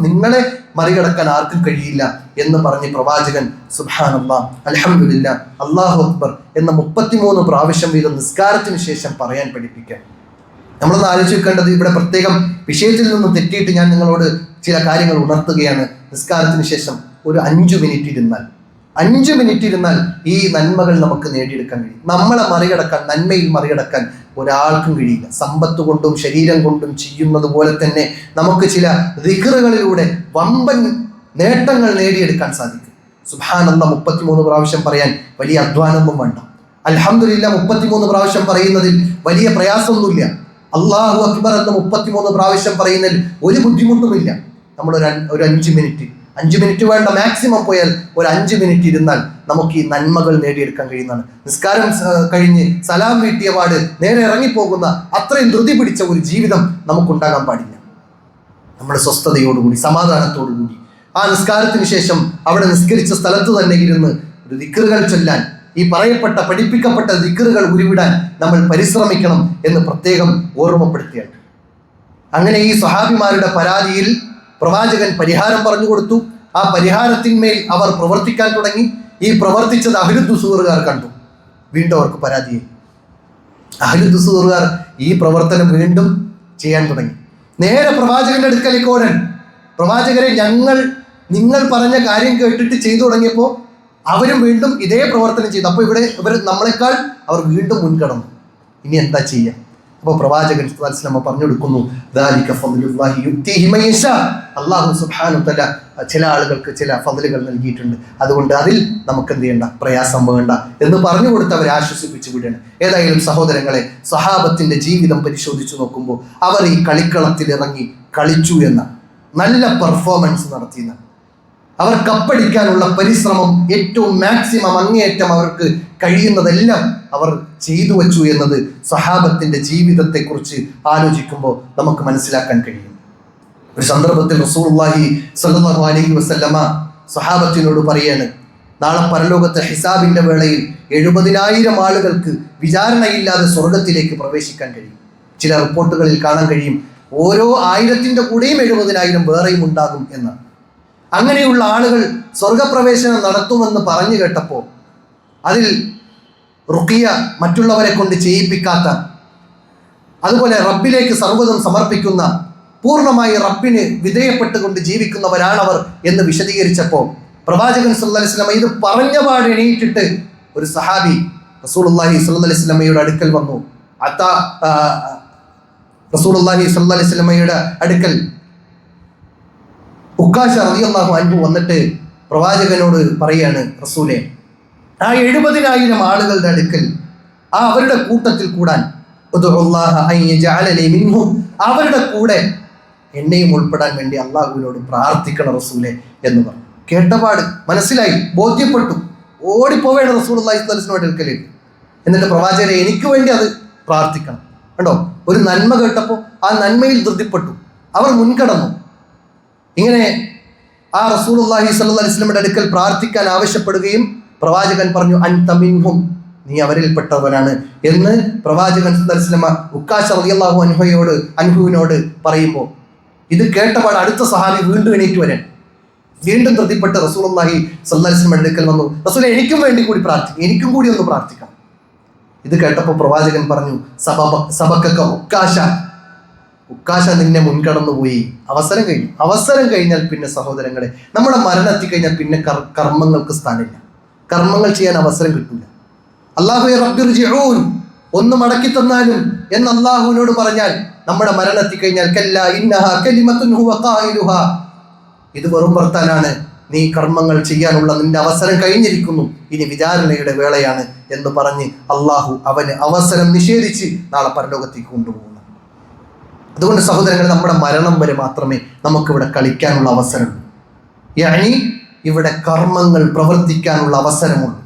നിങ്ങളെ മറികടക്കാൻ ആർക്കും കഴിയില്ല എന്ന് പറഞ്ഞ് പ്രവാചകൻ സുബ്ഹാനല്ലാഹ്, അൽഹംദുലില്ലാ, അല്ലാഹു അക്ബർ എന്ന 33 പ്രാവശ്യം വീതം നിസ്കാരത്തിന് ശേഷം പറയാൻ പഠിപ്പിക്കാം. നമ്മളൊന്ന് ആലോചിച്ച് വെക്കേണ്ടത്, ഇവിടെ പ്രത്യേകം വിഷയത്തിൽ നിന്ന് തെറ്റിയിട്ട് ഞാൻ നിങ്ങളോട് ചില കാര്യങ്ങൾ ഉണർത്തുകയാണ്. നിസ്കാരത്തിന് ശേഷം ഒരു 5 മിനിറ്റ് ഇരുന്നാൽ ഈ നന്മകൾ നമുക്ക് നേടിയെടുക്കാൻ കഴിയും. നമ്മളെ മറികടക്കാൻ, നന്മയിൽ മറികടക്കാൻ ഒരാൾക്കും കഴിയില്ല. സമ്പത്ത് കൊണ്ടും ശരീരം കൊണ്ടും ചെയ്യുന്നത് പോലെ തന്നെ നമുക്ക് ചില ദിക്റുകളിലൂടെ വമ്പൻ നേട്ടങ്ങൾ നേടിയെടുക്കാൻ സാധിക്കും. സുബ്ഹാനല്ലാഹ് 33 പ്രാവശ്യം പറയാൻ വലിയ അധ്വാനമൊന്നും വേണ്ട. അൽഹംദുലില്ലാ 33 പ്രാവശ്യം പറയുന്നതിൽ വലിയ പ്രയാസമൊന്നുമില്ല. അല്ലാഹു അക്ബർ എന്ന് 33 പ്രാവശ്യം പറയുന്നതിൽ ഒരു ബുദ്ധിമുട്ടുമില്ല. നമ്മൾ ഒരു 5 മിനിറ്റ് വേണ്ട, മാക്സിമം പോയാൽ ഒരു 5 മിനിറ്റ് ഇരുന്നാൽ നമുക്ക് ഈ നന്മകൾ നേടിയെടുക്കാൻ കഴിയുന്നതാണ്. നിസ്കാരം കഴിഞ്ഞ് സലാം വീട്ടിയ പാട് നേരെ ഇറങ്ങിപ്പോകുന്ന അത്രയും ധൃതി പിടിച്ച ഒരു ജീവിതം നമുക്കുണ്ടാകാൻ പാടില്ല. നമ്മൾ സ്വസ്ഥതയോടുകൂടി സമാധാനത്തോടുകൂടി ആ നിസ്കാരത്തിന് ശേഷം അവിടെ നിസ്കരിച്ച സ്ഥലത്ത് തന്നെ ഇരുന്ന് ഒരു ദിക്റുകൾ ചൊല്ലാൻ, ഈ പഠിപ്പിക്കപ്പെട്ട ദിക്റുകൾ ഉരുവിടാൻ നമ്മൾ പരിശ്രമിക്കണം എന്ന് പ്രത്യേകം ഓർമ്മപ്പെടുത്തിയാണ്. അങ്ങനെ ഈ സ്വഹാബിമാരുടെ പരാതിയിൽ പ്രവാചകൻ പരിഹാരം പറഞ്ഞു കൊടുത്തു. ആ പരിഹാരത്തിന്മേൽ അവർ പ്രവർത്തിക്കാൻ തുടങ്ങി. ഈ പ്രവർത്തിച്ചത് അഹ്ലു ദുസൂറുകാർ കണ്ടു. വീണ്ടും അവർക്ക് പരാതിയായി. അഹ്ലു ദുസൂറുകാർ ഈ പ്രവർത്തനം വീണ്ടും ചെയ്യാൻ തുടങ്ങി. നേരെ പ്രവാചകന്റെ അടുക്കലേക്ക് ഓടാൻ, പ്രവാചകരെ, നിങ്ങൾ പറഞ്ഞ കാര്യം കേട്ടിട്ട് ചെയ്തു തുടങ്ങിയപ്പോൾ അവരും വീണ്ടും ഇതേ പ്രവർത്തനം ചെയ്തു. അപ്പോൾ ഇവർ നമ്മളെക്കാൾ അവർ വീണ്ടും മുൻകടന്നു. ഇനി എന്താ ചെയ്യുക? അപ്പോൾ പ്രവാചകൻ സല്ലല്ലാഹു അലൈഹി വസല്ലം പറഞ്ഞു കൊടുക്കുന്നു, ദാലിക ഫദ്ലുല്ലാഹി യുക്തിഹി മൻ യശാ. അല്ലാഹു സുബ്ഹാനഹു വതആല ചില ആളുകൾക്ക് ചില ഫദ്ലുകൾ നൽകിയിട്ടുണ്ട്, അതുകൊണ്ട് അതിൽ നമുക്ക് എന്ത് ചെയ്യണ്ട, പ്രയാസം വേണ്ട എന്ന് പറഞ്ഞു കൊടുത്ത് അവരെ ആശ്വസിപ്പിച്ചു വിടുകയാണ്. ഏതായാലും സഹോദരങ്ങളെ, സ്വഹാബത്തിന്റെ ജീവിതം പരിശോധിച്ചു നോക്കുമ്പോൾ അവർ ഈ കളിക്കളത്തിൽ ഇറങ്ങി കളിച്ചു എന്ന നല്ല പെർഫോമൻസ് നടത്തിയെന്ന, അവർ കപ്പടിക്കാനുള്ള പരിശ്രമം ഏറ്റവും മാക്സിമം അങ്ങേയറ്റം അവർക്ക് കഴിയുന്നതെല്ലാം അവർ ചെയ്തു വച്ചു എന്നത് സ്വഹാബത്തിന്റെ ജീവിതത്തെക്കുറിച്ച് ആലോചിക്കുമ്പോൾ നമുക്ക് മനസ്സിലാക്കാൻ കഴിയും. ഒരു സന്ദർഭത്തിൽ റസൂലുള്ളാഹി സ്വല്ലല്ലാഹു അലൈഹി വസല്ലമ സ്വഹാബത്തിനോട് പറയാണ്, നാളെ പരലോകത്തെ ഹിസാബിന്റെ വേളയിൽ 70,000 ആളുകൾക്ക് വിചാരണയില്ലാതെ സ്വർഗത്തിലേക്ക് പ്രവേശിക്കാൻ കഴിയും. ചില റിപ്പോർട്ടുകളിൽ കാണാൻ കഴിയും ഓരോ 1000ന്റെ കൂടെയും 70,000 വേറെയും ഉണ്ടാകും എന്ന്. അങ്ങനെയുള്ള ആളുകൾ സ്വർഗപ്രവേശനം നടത്തുമെന്ന് പറഞ്ഞു കേട്ടപ്പോൾ അതിൽ റുഖിയ മറ്റുള്ളവരെ കൊണ്ട് ചെയ്യിപ്പിക്കാത്ത, അതുപോലെ റബ്ബിലേക്ക് സർവ്വതും സമർപ്പിക്കുന്ന, പൂർണ്ണമായി റബ്ബിന് വിധേയപ്പെട്ടുകൊണ്ട് ജീവിക്കുന്നവരാണവർ എന്ന് വിശദീകരിച്ചപ്പോൾ പ്രവാചകൻ സല്ലല്ലാഹു അലൈഹി വസല്ലം ഇത് പറഞ്ഞ പാട് എണീറ്റിട്ട് ഒരു സഹാബി റസൂലുള്ളാഹി സ്വല്ലല്ലാഹു അലൈഹി വസല്ലമയുടെ അടുക്കൽ വന്നു. റസൂലുള്ളാഹി സ്വല്ലല്ലാഹു അലൈഹി വസല്ലമയുടെ അടുക്കൽ ഉക്കാശ റളിയല്ലാഹു അൻഹു വന്നിട്ട് പ്രവാചകനോട് പറയാണ്, റസൂലേ, ആ 70,000 ആളുകളുടെ അടുക്കൽ അവരുടെ കൂട്ടത്തിൽ കൂടാൻ, അവരുടെ കൂടെ എന്നെയും ഉൾപ്പെടാൻ വേണ്ടി അള്ളാഹുവിനോട് പ്രാർത്ഥിക്കണം റസൂലേ എന്ന് പറഞ്ഞു. കേട്ടപാട് മനസ്സിലായി, ബോധ്യപ്പെട്ടു, ഓടിപ്പോവേണം റസൂലുള്ളാഹി സ്വല്ലല്ലാഹു അലൈഹി വസല്ലമയുടെ അടുക്കലേക്ക്. എന്നിട്ട് പ്രവാചകരെ, എനിക്ക് വേണ്ടി അത് പ്രാർത്ഥിക്കണം. കണ്ടോ, ഒരു നന്മ കേട്ടപ്പോൾ ആ നന്മയിൽ ധൃതിപ്പെട്ടു, അവർ മുൻകടന്നു. ഇങ്ങനെ ആ റസൂലുള്ളാഹി സ്വല്ലല്ലാഹു അലൈഹി വസല്ലമയുടെ അടുക്കൽ പ്രാർത്ഥിക്കാൻ ആവശ്യപ്പെടുകയും പ്രവാചകൻ പറഞ്ഞു, അൻത മിൻഹും, നീ അവരിൽപ്പെട്ടവനാണ് എന്ന് പ്രവാചകൻ സല്ലല്ലാഹു അലൈഹി വസല്ലമ ഉക്കാശ റളിയല്ലാഹു അൻഹുവിനോട് പറയുമ്പോൾ ഇത് കേട്ടപാട് അടുത്ത സഹാബി വീണ്ടും എണീറ്റ് വരാൻ, വീണ്ടും ധൃതിപ്പെട്ട് റസൂലുള്ളാഹി സ്വല്ലല്ലാഹു അലൈഹി വസല്ലമയുടെ അടുക്കൽ വന്നു, റസൂലേ, എനിക്കും വേണ്ടി കൂടി പ്രാർത്ഥിക്കും, എനിക്കും കൂടി ഒന്ന് പ്രാർത്ഥിക്കണം. ഇത് കേട്ടപ്പോൾ പ്രവാചകൻ പറഞ്ഞു, സബക്കക ഉക്കാശ നിന്നെ മുൻകടന്നുപോയി, അവസരം കഴിഞ്ഞാൽ പിന്നെ സഹോദരങ്ങളെ, നമ്മുടെ മരണമെത്തി കഴിഞ്ഞാൽ പിന്നെ കർമ്മങ്ങൾക്ക് സ്ഥാനമില്ല, കർമ്മങ്ങൾ ചെയ്യാൻ അവസരം കിട്ടില്ല. അല്ലാഹുവേ റബ്ബിർജിഊൻ, ഒന്ന് മടക്കി തന്നാലും എന്ന് അള്ളാഹുവിനോട് പറഞ്ഞാൽ നമ്മുടെ മരണം എത്തിക്കഴിഞ്ഞാൽ കല്ലാ ഇന്നഹാ കലിമത്തുൻ ഹുവ ഖായിലുഹാ, ഇത് വെറും വർത്താനാണ്, നീ കർമ്മങ്ങൾ ചെയ്യാനുള്ള നിന്റെ അവസരം കഴിഞ്ഞിരിക്കുന്നു, ഇനി വിചാരണയുടെ വേളയാണ് എന്ന് പറഞ്ഞ് അള്ളാഹു അവന് അവസരം നിഷേധിച്ച് നാളെ പരലോകത്തേക്ക് കൊണ്ടുപോകുന്നു. അതുകൊണ്ട് സഹോദരങ്ങൾ, നമ്മുടെ മരണം വരെ മാത്രമേ നമുക്കിവിടെ കളിക്കാനുള്ള അവസരമുള്ളൂ. യാനി ഇവിടെ കർമ്മങ്ങൾ പ്രവർത്തിക്കാനുള്ള അവസരമുള്ളൂ.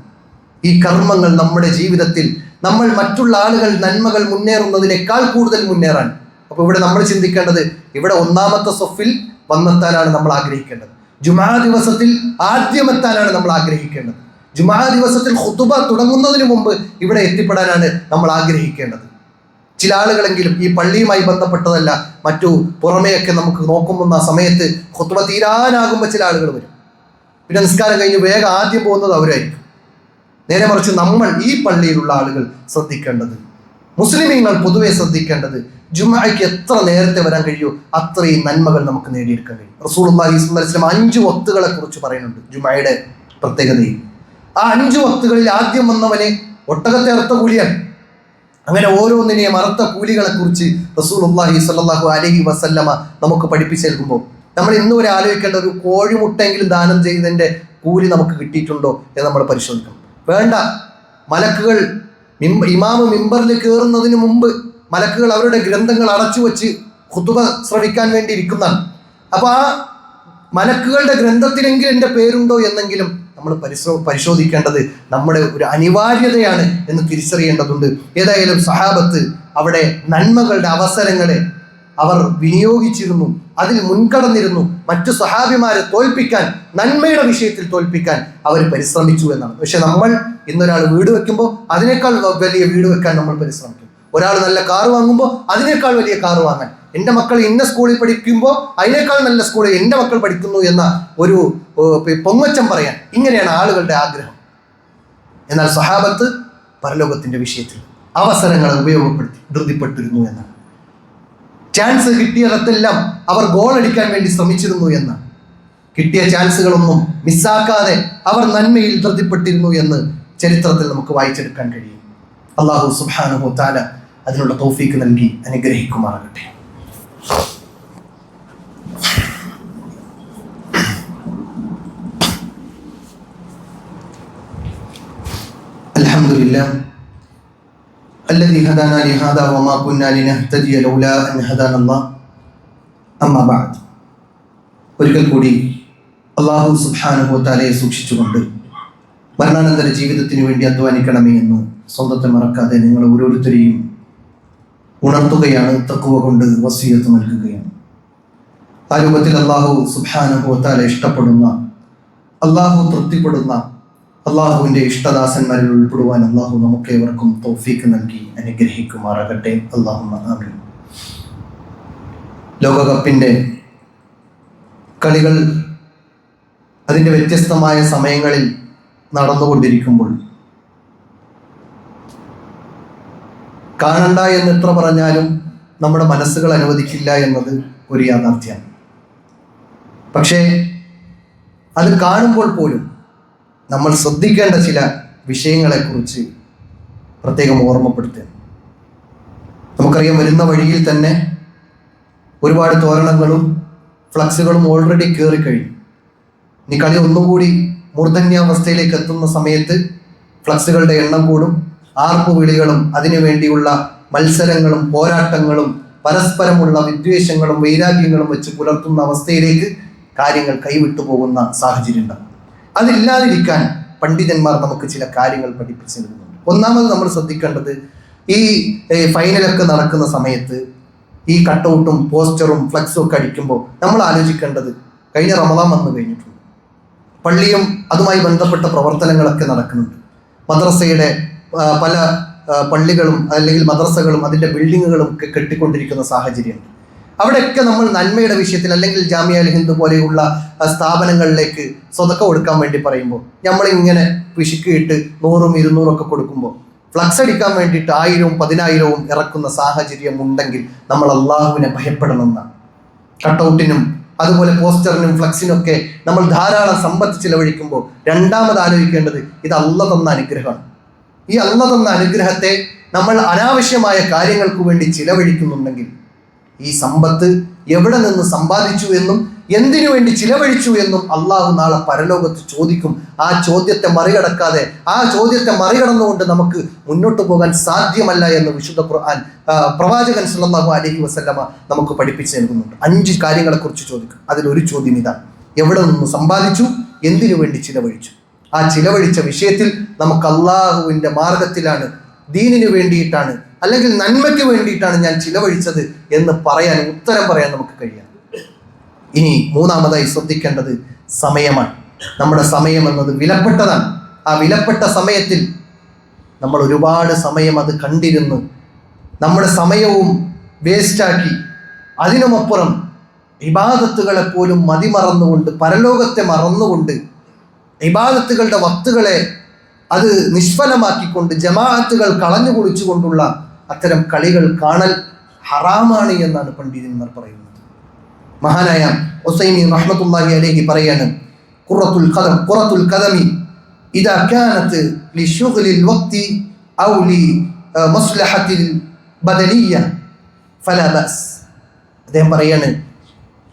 ഈ കർമ്മങ്ങൾ നമ്മുടെ ജീവിതത്തിൽ നമ്മൾ മറ്റുള്ള ആളുകൾ നന്മകൾ മുന്നേറുന്നതിനേക്കാൾ കൂടുതൽ മുന്നേറാൻ. അപ്പോൾ ഇവിടെ നമ്മൾ ചിന്തിക്കേണ്ടത്, ഇവിടെ ഒന്നാമത്തെ സൊഫിൽ വന്നെത്താനാണ് നമ്മൾ ആഗ്രഹിക്കേണ്ടത്. ജുമാ ദിവസത്തിൽ ആദ്യമെത്താനാണ് നമ്മൾ ആഗ്രഹിക്കേണ്ടത്. ജുമാ ദിവസത്തിൽ ഖുതുബ തുടങ്ങുന്നതിന് മുമ്പ് ഇവിടെ എത്തിപ്പെടാനാണ് നമ്മൾ ആഗ്രഹിക്കേണ്ടത്. ചില ആളുകളെങ്കിലും ഈ പള്ളിയുമായി ബന്ധപ്പെട്ടതല്ല, മറ്റു പുറമെയൊക്കെ നമുക്ക് നോക്കുമ്പോൾ ആ സമയത്ത് ഖുതുബ തീരാനാകുമ്പോൾ ചില ആളുകൾ വരും. പിന്നെ നിസ്കാരം കഴിഞ്ഞ് വേഗം ആദ്യം പോകുന്നത് അവരായിരിക്കും. നേരെ മറിച്ച് നമ്മൾ ഈ പള്ളിയിലുള്ള ആളുകൾ ശ്രദ്ധിക്കേണ്ടത്, മുസ്ലിമീങ്ങൾ പൊതുവെ ശ്രദ്ധിക്കേണ്ടത്, ജുമായ്ക്ക് എത്ര നേരത്തെ വരാൻ കഴിയുമോ അത്രയും നന്മകൾ നമുക്ക് നേടിയെടുക്കാൻ കഴിയും. റസൂലുള്ളാഹി സ്വല്ലല്ലാഹു അലൈഹി വസല്ലം 5 വക്തുകളെ കുറിച്ച് പറയുന്നുണ്ട് ജുമായുടെ പ്രത്യേകതയിൽ. ആ 5 വക്തുകളിൽ ആദ്യം വന്നവനെ ഒട്ടകത്തെ അറുത്ത കൂലിയാണ്. അങ്ങനെ ഓരോന്നിനെയും അറുത്ത കൂലികളെ കുറിച്ച് റസൂലുള്ളാഹി സ്വല്ലല്ലാഹു അലൈഹി വസല്ലമ നമുക്ക് പഠിപ്പിച്ചേൽക്കുമ്പോൾ നമ്മൾ ഇന്ന് വരെ ആലോചിക്കേണ്ട, ഒരു കോഴിമുട്ടെങ്കിലും ദാനം ചെയ്തതിൻ്റെ കൂലി നമുക്ക് കിട്ടിയിട്ടുണ്ടോ എന്ന് നമ്മൾ പരിശോധിക്കണം. വേണ്ട, മലക്കുകൾ ഇമാമ് മിമ്പറിൽ കയറുന്നതിന് മുമ്പ് മലക്കുകൾ അവരുടെ ഗ്രന്ഥങ്ങൾ അടച്ചു വെച്ച് ഖുതുബ ശ്രവിക്കാൻ വേണ്ടി ഇരിക്കുന്നതാണ്. അപ്പോൾ ആ മലക്കുകളുടെ ഗ്രന്ഥത്തിലെങ്കിലും എൻ്റെ പേരുണ്ടോ എന്നെങ്കിലും നമ്മൾ പരിശോധിക്കേണ്ടത് നമ്മുടെ ഒരു അനിവാര്യതയാണ് എന്ന് തിരിച്ചറിയേണ്ടതുണ്ട്. ഏതായാലും സഹാബത്ത് അവിടെ നന്മകളുടെ അവസരങ്ങളെ അവർ വിനിയോഗിച്ചിരുന്നു, അതിൽ മുൻകടന്നിരുന്നു. മറ്റു സഹാബിമാരെ തോൽപ്പിക്കാൻ, നന്മയുടെ വിഷയത്തിൽ തോൽപ്പിക്കാൻ അവർ പരിശ്രമിച്ചു എന്നാണ്. പക്ഷെ നമ്മൾ ഇന്നൊരാൾ വീട് വെക്കുമ്പോൾ അതിനേക്കാൾ വലിയ വീട് വെക്കാൻ നമ്മൾ പരിശ്രമിക്കും. ഒരാൾ നല്ല കാറ് വാങ്ങുമ്പോൾ അതിനേക്കാൾ വലിയ കാറ് വാങ്ങാൻ, എൻ്റെ മക്കൾ ഇന്ന സ്കൂളിൽ പഠിക്കുമ്പോൾ അതിനേക്കാൾ നല്ല സ്കൂളിൽ എൻ്റെ മക്കൾ പഠിക്കുന്നു എന്ന ഒരു പൊങ്ങച്ചം പറയാൻ, ഇങ്ങനെയാണ് ആളുകളുടെ ആഗ്രഹം. എന്നാൽ സഹാബത്ത് പരലോകത്തിൻ്റെ വിഷയത്തിൽ അവസരങ്ങളെ ഉപയോഗപ്പെടുത്തി ധൃതിപ്പെട്ടിരുന്നു എന്നാണ്. ചാൻസ് കിട്ടിയതെല്ലാം അവർ ഗോൾ അടിക്കാൻ വേണ്ടി ശ്രമിച്ചിരുന്നു എന്നാണ്. കിട്ടിയ ചാൻസുകളൊന്നും മിസ്സാക്കാതെ അവർ നന്മയിൽ ധൃതിപ്പെട്ടിരുന്നു എന്ന് ചരിത്രത്തിൽ നമുക്ക് വായിച്ചെടുക്കാൻ കഴിയും. അല്ലാഹു സുബ്ഹാനഹു വ തആല അതിനുള്ള തൗഫീക്ക് നൽകി അനുഗ്രഹിക്കുമാറാകട്ടെ. അൽഹംദുലില്ലാഹ് الذي هدانا لهذا وما كنا لنهتدي لولا أن هدانا الله أما بعد. ഒരിക്കൽ കൂടി അല്ലാഹു സുബ്ഹാനഹു വ തആലയെ സൂക്ഷിച്ചുകൊണ്ട് മരണാനന്തര ജീവിതത്തിന് വേണ്ടി അധ്വാനിക്കണമേ എന്ന് സ്വന്തത്തെ മറക്കാതെ നിങ്ങൾ ഓരോരുത്തരെയും ഉണർത്തുകയാണ്, തഖ്വ കൊണ്ട് വസിയത്ത് നൽകുകയാണ്. ആ രൂപത്തിൽ അല്ലാഹു സുബ്ഹാനഹു വ തആല ഇഷ്ടപ്പെടുന്ന, അല്ലാഹു തൃപ്തിപ്പെടുന്ന അള്ളാഹുവിൻ്റെ ഇഷ്ടദാസന്മാരിൽ ഉൾപ്പെടുവാൻ അള്ളാഹു നമുക്കേവർക്കും തൗഫീക്ക് നൽകി അനുഗ്രഹിക്കുമാറാകട്ടെ. അല്ലാഹുമ്മ ആമീൻ. ലോകകപ്പിൻ്റെ കളികൾ അതിൻ്റെ വ്യത്യസ്തമായ സമയങ്ങളിൽ നടന്നുകൊണ്ടിരിക്കുമ്പോൾ കാണണ്ട എന്ന് എത്ര പറഞ്ഞാലും നമ്മുടെ മനസ്സുകൾ അനുവദിക്കില്ല എന്നത് ഒരു യാഥാർത്ഥ്യമാണ്. പക്ഷേ അത് കാണുമ്പോൾ പോലും നമ്മൾ ശ്രദ്ധിക്കേണ്ട ചില വിഷയങ്ങളെക്കുറിച്ച് പ്രത്യേകം ഓർമ്മപ്പെടുത്തുക. നമുക്കറിയാം, വരുന്ന വഴിയിൽ തന്നെ ഒരുപാട് തോരണങ്ങളും ഫ്ലക്സുകളും ഓൾറെഡി കയറിക്കഴിഞ്ഞു. ഇനി കളി ഒന്നുകൂടി മൂർധന്യാവസ്ഥയിലേക്ക് എത്തുന്ന സമയത്ത് ഫ്ലക്സുകളുടെ എണ്ണം കൂടും. ആർപ്പു വിളികളും അതിനുവേണ്ടിയുള്ള മത്സരങ്ങളും പോരാട്ടങ്ങളും പരസ്പരമുള്ള വിദ്വേഷങ്ങളും വൈരാഗ്യങ്ങളും വെച്ച് പുലർത്തുന്ന അവസ്ഥയിലേക്ക് കാര്യങ്ങൾ കൈവിട്ടു പോകുന്ന സാഹചര്യം ഉണ്ടാകും. അതില്ലാതിരിക്കാൻ പണ്ഡിതന്മാർ നമുക്ക് ചില കാര്യങ്ങൾ പഠിപ്പിച്ചു നൽകുന്നുണ്ട്. ഒന്നാമത് നമ്മൾ ശ്രദ്ധിക്കേണ്ടത്, ഈ ഫൈനലൊക്കെ നടക്കുന്ന സമയത്ത് ഈ കട്ടൗട്ടും പോസ്റ്ററും ഫ്ലക്സും ഒക്കെ അടിക്കുമ്പോൾ നമ്മൾ ആലോചിക്കേണ്ടത്, കഴിഞ്ഞ റമദാൻ വന്നു കഴിഞ്ഞിട്ടുണ്ട്, പള്ളിയും അതുമായി ബന്ധപ്പെട്ട പ്രവർത്തനങ്ങളൊക്കെ നടക്കുന്നുണ്ട്. മദ്രസയുടെ പല പള്ളികളും അല്ലെങ്കിൽ മദ്രസകളും അതിൻ്റെ ബിൽഡിങ്ങുകളും ഒക്കെ കെട്ടിക്കൊണ്ടിരിക്കുന്ന സാഹചര്യമുണ്ട്. അവിടെയൊക്കെ നമ്മൾ നന്മയുടെ വിഷയത്തിൽ അല്ലെങ്കിൽ ജാമിയ അൽ ഹിന്ദ് പോലെയുള്ള സ്ഥാപനങ്ങളിലേക്ക് സ്വതക്ക കൊടുക്കാൻ വേണ്ടി പറയുമ്പോൾ നമ്മളിങ്ങനെ പിശുക്കിയിട്ട് 100ഉം 200ഉം ഒക്കെ കൊടുക്കുമ്പോൾ ഫ്ലക്സ് അടിക്കാൻ വേണ്ടിയിട്ട് 1000ഉം 10,000ഉം ഇറക്കുന്ന സാഹചര്യം ഉണ്ടെങ്കിൽ നമ്മൾ അള്ളാഹുവിനെ ഭയപ്പെടണമെന്നാണ്. കട്ടൗട്ടിനും അതുപോലെ പോസ്റ്ററിനും ഫ്ലക്സിനൊക്കെ നമ്മൾ ധാരാളം സമ്പത്ത് ചിലവഴിക്കുമ്പോൾ രണ്ടാമത് ആലോചിക്കേണ്ടത്, ഇത് അള്ളാഹ് തന്ന അനുഗ്രഹമാണ്. ഈ അള്ളാഹ് തന്ന അനുഗ്രഹത്തെ നമ്മൾ അനാവശ്യമായ കാര്യങ്ങൾക്ക് വേണ്ടി ചിലവഴിക്കുന്നുണ്ടെങ്കിൽ ഈ സമ്പത്ത് എവിടെ നിന്ന് സമ്പാദിച്ചു എന്നും എന്തിനു വേണ്ടി ചിലവഴിച്ചു എന്നും അള്ളാഹു നാളെ പരലോകത്ത് ചോദിക്കും. ആ ചോദ്യത്തെ മറികടന്നുകൊണ്ട് നമുക്ക് മുന്നോട്ട് പോകാൻ സാധ്യമല്ല എന്ന് വിശുദ്ധ ഖുർആൻ പ്രവാചകൻ സല്ലല്ലാഹു അലൈഹി വസല്ലമ നമുക്ക് പഠിപ്പിച്ചു നൽകുന്നുണ്ട്. 5 കാര്യങ്ങളെക്കുറിച്ച് ചോദിക്കും. അതിലൊരു ചോദ്യം ഇതാണ്: എവിടെ നിന്ന് സമ്പാദിച്ചു, എന്തിനു വേണ്ടി ചിലവഴിച്ചു? ആ ചിലവഴിച്ച വിഷയത്തിൽ നമുക്ക് അള്ളാഹുവിൻ്റെ മാർഗത്തിലാണ്, ദീനിന് വേണ്ടിയിട്ടാണ്, അല്ലെങ്കിൽ നന്മയ്ക്ക് വേണ്ടിയിട്ടാണ് ഞാൻ ചിലവഴിച്ചത് എന്ന് ഉത്തരം പറയാൻ നമുക്ക് കഴിയണം. ഇനി മൂന്നാമതായി ശ്രദ്ധിക്കേണ്ടത് സമയമാണ്. നമ്മുടെ സമയം എന്നത് വിലപ്പെട്ടതാണ്. ആ വിലപ്പെട്ട സമയത്തിൽ നമ്മൾ ഒരുപാട് സമയം അത് കണ്ടിരുന്ന് നമ്മുടെ സമയവും വേസ്റ്റാക്കി, അതിനുമപ്പുറം ഇബാദത്തുകളെ പോലും മതിമറന്നുകൊണ്ട്, പരലോകത്തെ മറന്നുകൊണ്ട്, ഇബാദത്തുകളുടെ വക്തുകളെ അത് നിഷ്ഫലമാക്കിക്കൊണ്ട്, ജമാഅത്തുകൾ കളഞ്ഞു കുളിച്ചുകൊണ്ടുള്ള അത്തരം കളികൾ കാണൽ ഹറാമാണ് എന്നാണ് പണ്ഡിതന്മാർ പറയുന്നത്. മഹാനായ ഉസൈമീൻ റഹ്മത്തുള്ളാഹി അലൈഹി പറയാണ്, ഖുറത്തുൽ ഖദമി ഇദാ കാനത് ലിശുഗ്ലിൽ വഖ്തി ഔ ലി മസ്ലഹത്തിൽ ബദനിയ്യ ഫലാ ബഅസ്. അദ്ദേഹം പറയാണ്,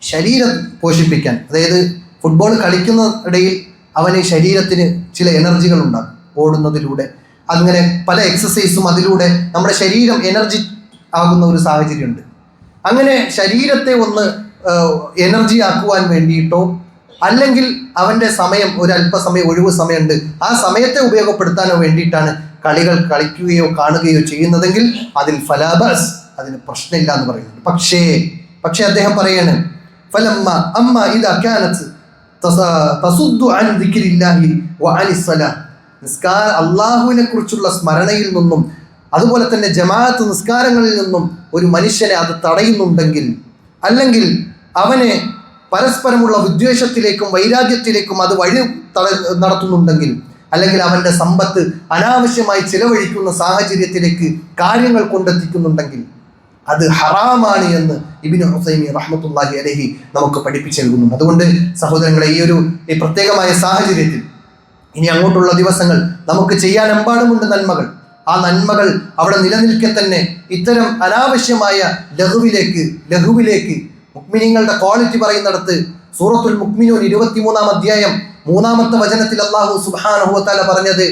ശരീരം പോഷിപ്പിക്കാൻ, അതായത് ഫുട്ബോൾ കളിക്കുന്ന ഇടയിൽ അവന് ശരീരത്തിന് ചില എനർജികൾ ഉണ്ടാകും ഓടുന്നതിലൂടെ. അങ്ങനെ പല എക്സസൈസും അതിലൂടെ നമ്മുടെ ശരീരം എനർജി ആകുന്ന ഒരു സാഹചര്യമുണ്ട്. അങ്ങനെ ശരീരത്തെ ഒന്ന് എനർജി ആക്കുവാൻ വേണ്ടിയിട്ടോ, അല്ലെങ്കിൽ അവൻ്റെ സമയം, ഒരല്പസമയം ഒഴിവ് സമയമുണ്ട്, ആ സമയത്തെ ഉപയോഗപ്പെടുത്താനോ വേണ്ടിയിട്ടാണ് കളികൾ കളിക്കുകയോ കാണുകയോ ചെയ്യുന്നതെങ്കിൽ അതിൽ ഫലാബസ്, അതിന് പ്രശ്നമില്ല എന്ന് പറയുന്നുണ്ട്. പക്ഷേ അദ്ദേഹം പറയാണ്, അള്ളാഹുവിനെ കുറിച്ചുള്ള സ്മരണയിൽ നിന്നും അതുപോലെ തന്നെ ജമാഅത്ത് നിസ്കാരങ്ങളിൽ നിന്നും ഒരു മനുഷ്യനെ അത് തടയുന്നുണ്ടെങ്കിൽ, അല്ലെങ്കിൽ അവനെ പരസ്പരമുള്ള വിദ്വേഷത്തിലേക്കും വൈരാഗ്യത്തിലേക്കും അത് വഴി നടത്തുന്നുണ്ടെങ്കിൽ, അല്ലെങ്കിൽ അവൻ്റെ സമ്പത്ത് അനാവശ്യമായി ചിലവഴിക്കുന്ന സാഹചര്യത്തിലേക്ക് കാര്യങ്ങൾ കൊണ്ടെത്തിക്കുന്നുണ്ടെങ്കിൽ അത് ഹറാമാണ് എന്ന് ഇബ്നു ഉസൈമീൻ റഹ്മത്തുള്ളാഹി അലൈഹി നമുക്ക് പഠിപ്പിച്ചു നൽകുന്നുണ്ട്. അതുകൊണ്ട് സഹോദരങ്ങളെ, ഈ പ്രത്യേകമായ സാഹചര്യത്തിൽ ഇനി അങ്ങോട്ടുള്ള ദിവസങ്ങൾ നമുക്ക് ചെയ്യാനെമ്പാടുമുണ്ട് നന്മകൾ. ആ നന്മകൾ അവിടെ നിലനിൽക്കെ തന്നെ ഇത്തരം അനാവശ്യമായ ലഘുവിലേക്ക് മുഅ്മിനീങ്ങളുടെ ക്വാളിറ്റി പറയുന്നിടത്ത് സൂറത്തുൽ മുഅ്മിനൂൻ 23-ാം അധ്യായം 3-ാമത്തെ വചനത്തിൽ അല്ലാഹു സുബ്ഹാനഹു വ തആല പറഞ്ഞത്,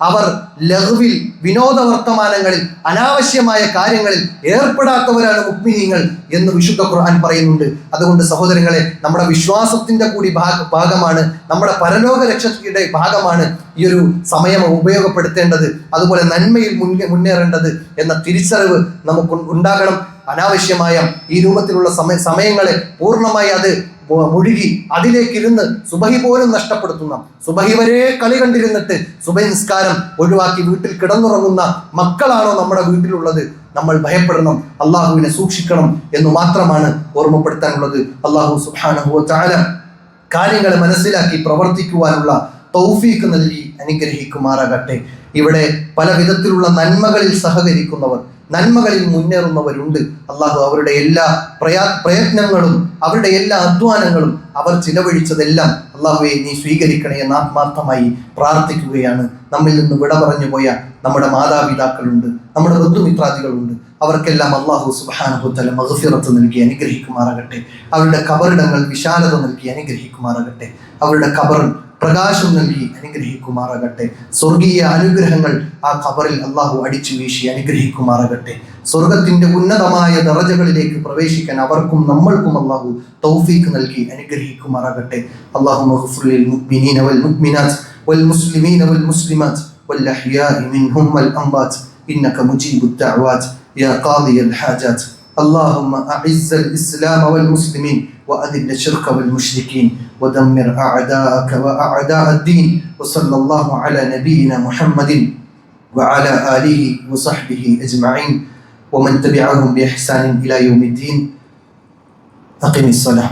അവർ ലഘുവിൽ, വിനോദ വർത്തമാനങ്ങളിൽ, അനാവശ്യമായ കാര്യങ്ങളിൽ ഏർപ്പെടാത്തവരാണ് മുഅ്മിനീങ്ങൾ എന്ന് വിശുദ്ധ ഖുർആൻ പറയുന്നുണ്ട്. അതുകൊണ്ട് സഹോദരങ്ങളെ, നമ്മുടെ വിശ്വാസത്തിന്റെ കൂടി ഭാഗമാണ്, നമ്മുടെ പരലോക രക്ഷയുടെ ഭാഗമാണ് ഈ ഒരു സമയം ഉപയോഗപ്പെടുത്തേണ്ടത്, അതുപോലെ നന്മയിൽ മുന്നേറേണ്ടത് എന്ന തിരിച്ചറിവ് നമുക്ക് ഉണ്ടാകണം. അനാവശ്യമായ ഈ രൂപത്തിലുള്ള സമയങ്ങളെ പൂർണ്ണമായി അത് മുഴുകി അതിലേക്കിരുന്ന് സുബഹി പോലും നഷ്ടപ്പെടുത്തുന്ന, സുബഹി വരെ കളി കണ്ടിരുന്നിട്ട് സുബഹി നിസ്കാരം ഒഴിവാക്കി വീട്ടിൽ കിടന്നുറങ്ങുന്ന മക്കളാണോ നമ്മുടെ വീട്ടിലുള്ളത്? നമ്മൾ ഭയപ്പെടണം, അള്ളാഹുവിനെ സൂക്ഷിക്കണം എന്ന് മാത്രമാണ് ഓർമ്മപ്പെടുത്താനുള്ളത്. അള്ളാഹു സുബ്ഹാനഹു വ തആല കാര്യങ്ങളെ മനസ്സിലാക്കി പ്രവർത്തിക്കുവാനുള്ള തൗഫീഖ് നൽകി അനുഗ്രഹിക്കുമാറാകട്ടെ. ഇവിടെ പല വിധത്തിലുള്ള നന്മകളിൽ സഹകരിക്കുന്നവർ, നന്മകളിൽ മുന്നേറുന്നവരുണ്ട്. അള്ളാഹു അവരുടെ എല്ലാ പ്രയത്നങ്ങളും, അവരുടെ എല്ലാ അധ്വാനങ്ങളും, അവർ ചിലവഴിച്ചതെല്ലാം അള്ളാഹുവെ നീ സ്വീകരിക്കണേ എന്ന് ആത്മാർത്ഥമായി പ്രാർത്ഥിക്കുകയാണ്. നമ്മിൽ നിന്ന് വിട പറഞ്ഞു പോയ നമ്മുടെ മാതാപിതാക്കളുണ്ട്, നമ്മുടെ ബന്ധുമിത്രാദികളുണ്ട്. അവർക്കെല്ലാം അള്ളാഹു സുബ്ഹാനഹു വ തആല മഗ്ഫിറത്ത് നൽകി അനുഗ്രഹിക്കുമാറാകട്ടെ. അവരുടെ ഖബറിടങ്ങൾ വിശാലത നൽകി അനുഗ്രഹിക്കുമാറാകട്ടെ. അവരുടെ ഖബർ പ്രകാശം നൽകി അനുഗ്രഹിക്കുമാറാകട്ടെ. സ്വർഗീയ അനുഗ്രഹങ്ങൾ ആ ഖബറിൽ അള്ളാഹു അടിച്ചു വീശി അനുഗ്രഹിക്കുമാറാകട്ടെ. സ്വർഗത്തിന്റെ ഉന്നതമായ ദറജകളിലേക്ക് പ്രവേശിക്കാൻ അവർക്കും നമ്മൾക്കും അള്ളാഹു തൗഫീഖ് നൽകി അനുഗ്രഹിക്കുമാറാകട്ടെ. അല്ലാഹുമ്മ ഗ്ഫിർ ലിൽ മുഅ്മിനീന വൽ മുഅ്മിനാത്ത് വൽ മുസ്ലിമീന വൽ മുസ്ലിമാത്ത് വൽ അഹ്യാഇ മിൻഹും വൽ അംവാത്ത് ഇന്നക മുജീബുദ് ദഅവാത്ത് യാ ഖാദിയൽ ഹാജാത്ത്. اللهم أعز الإسلام والمسلمين وأذل الشرك والمشركين ودمر أعداءك وأعداء الدين. وصلى الله على نبينا محمد وعلى آله وصحبه أجمعين ومن تبعهم بإحسان إلى يوم الدين. أقم الصلاة.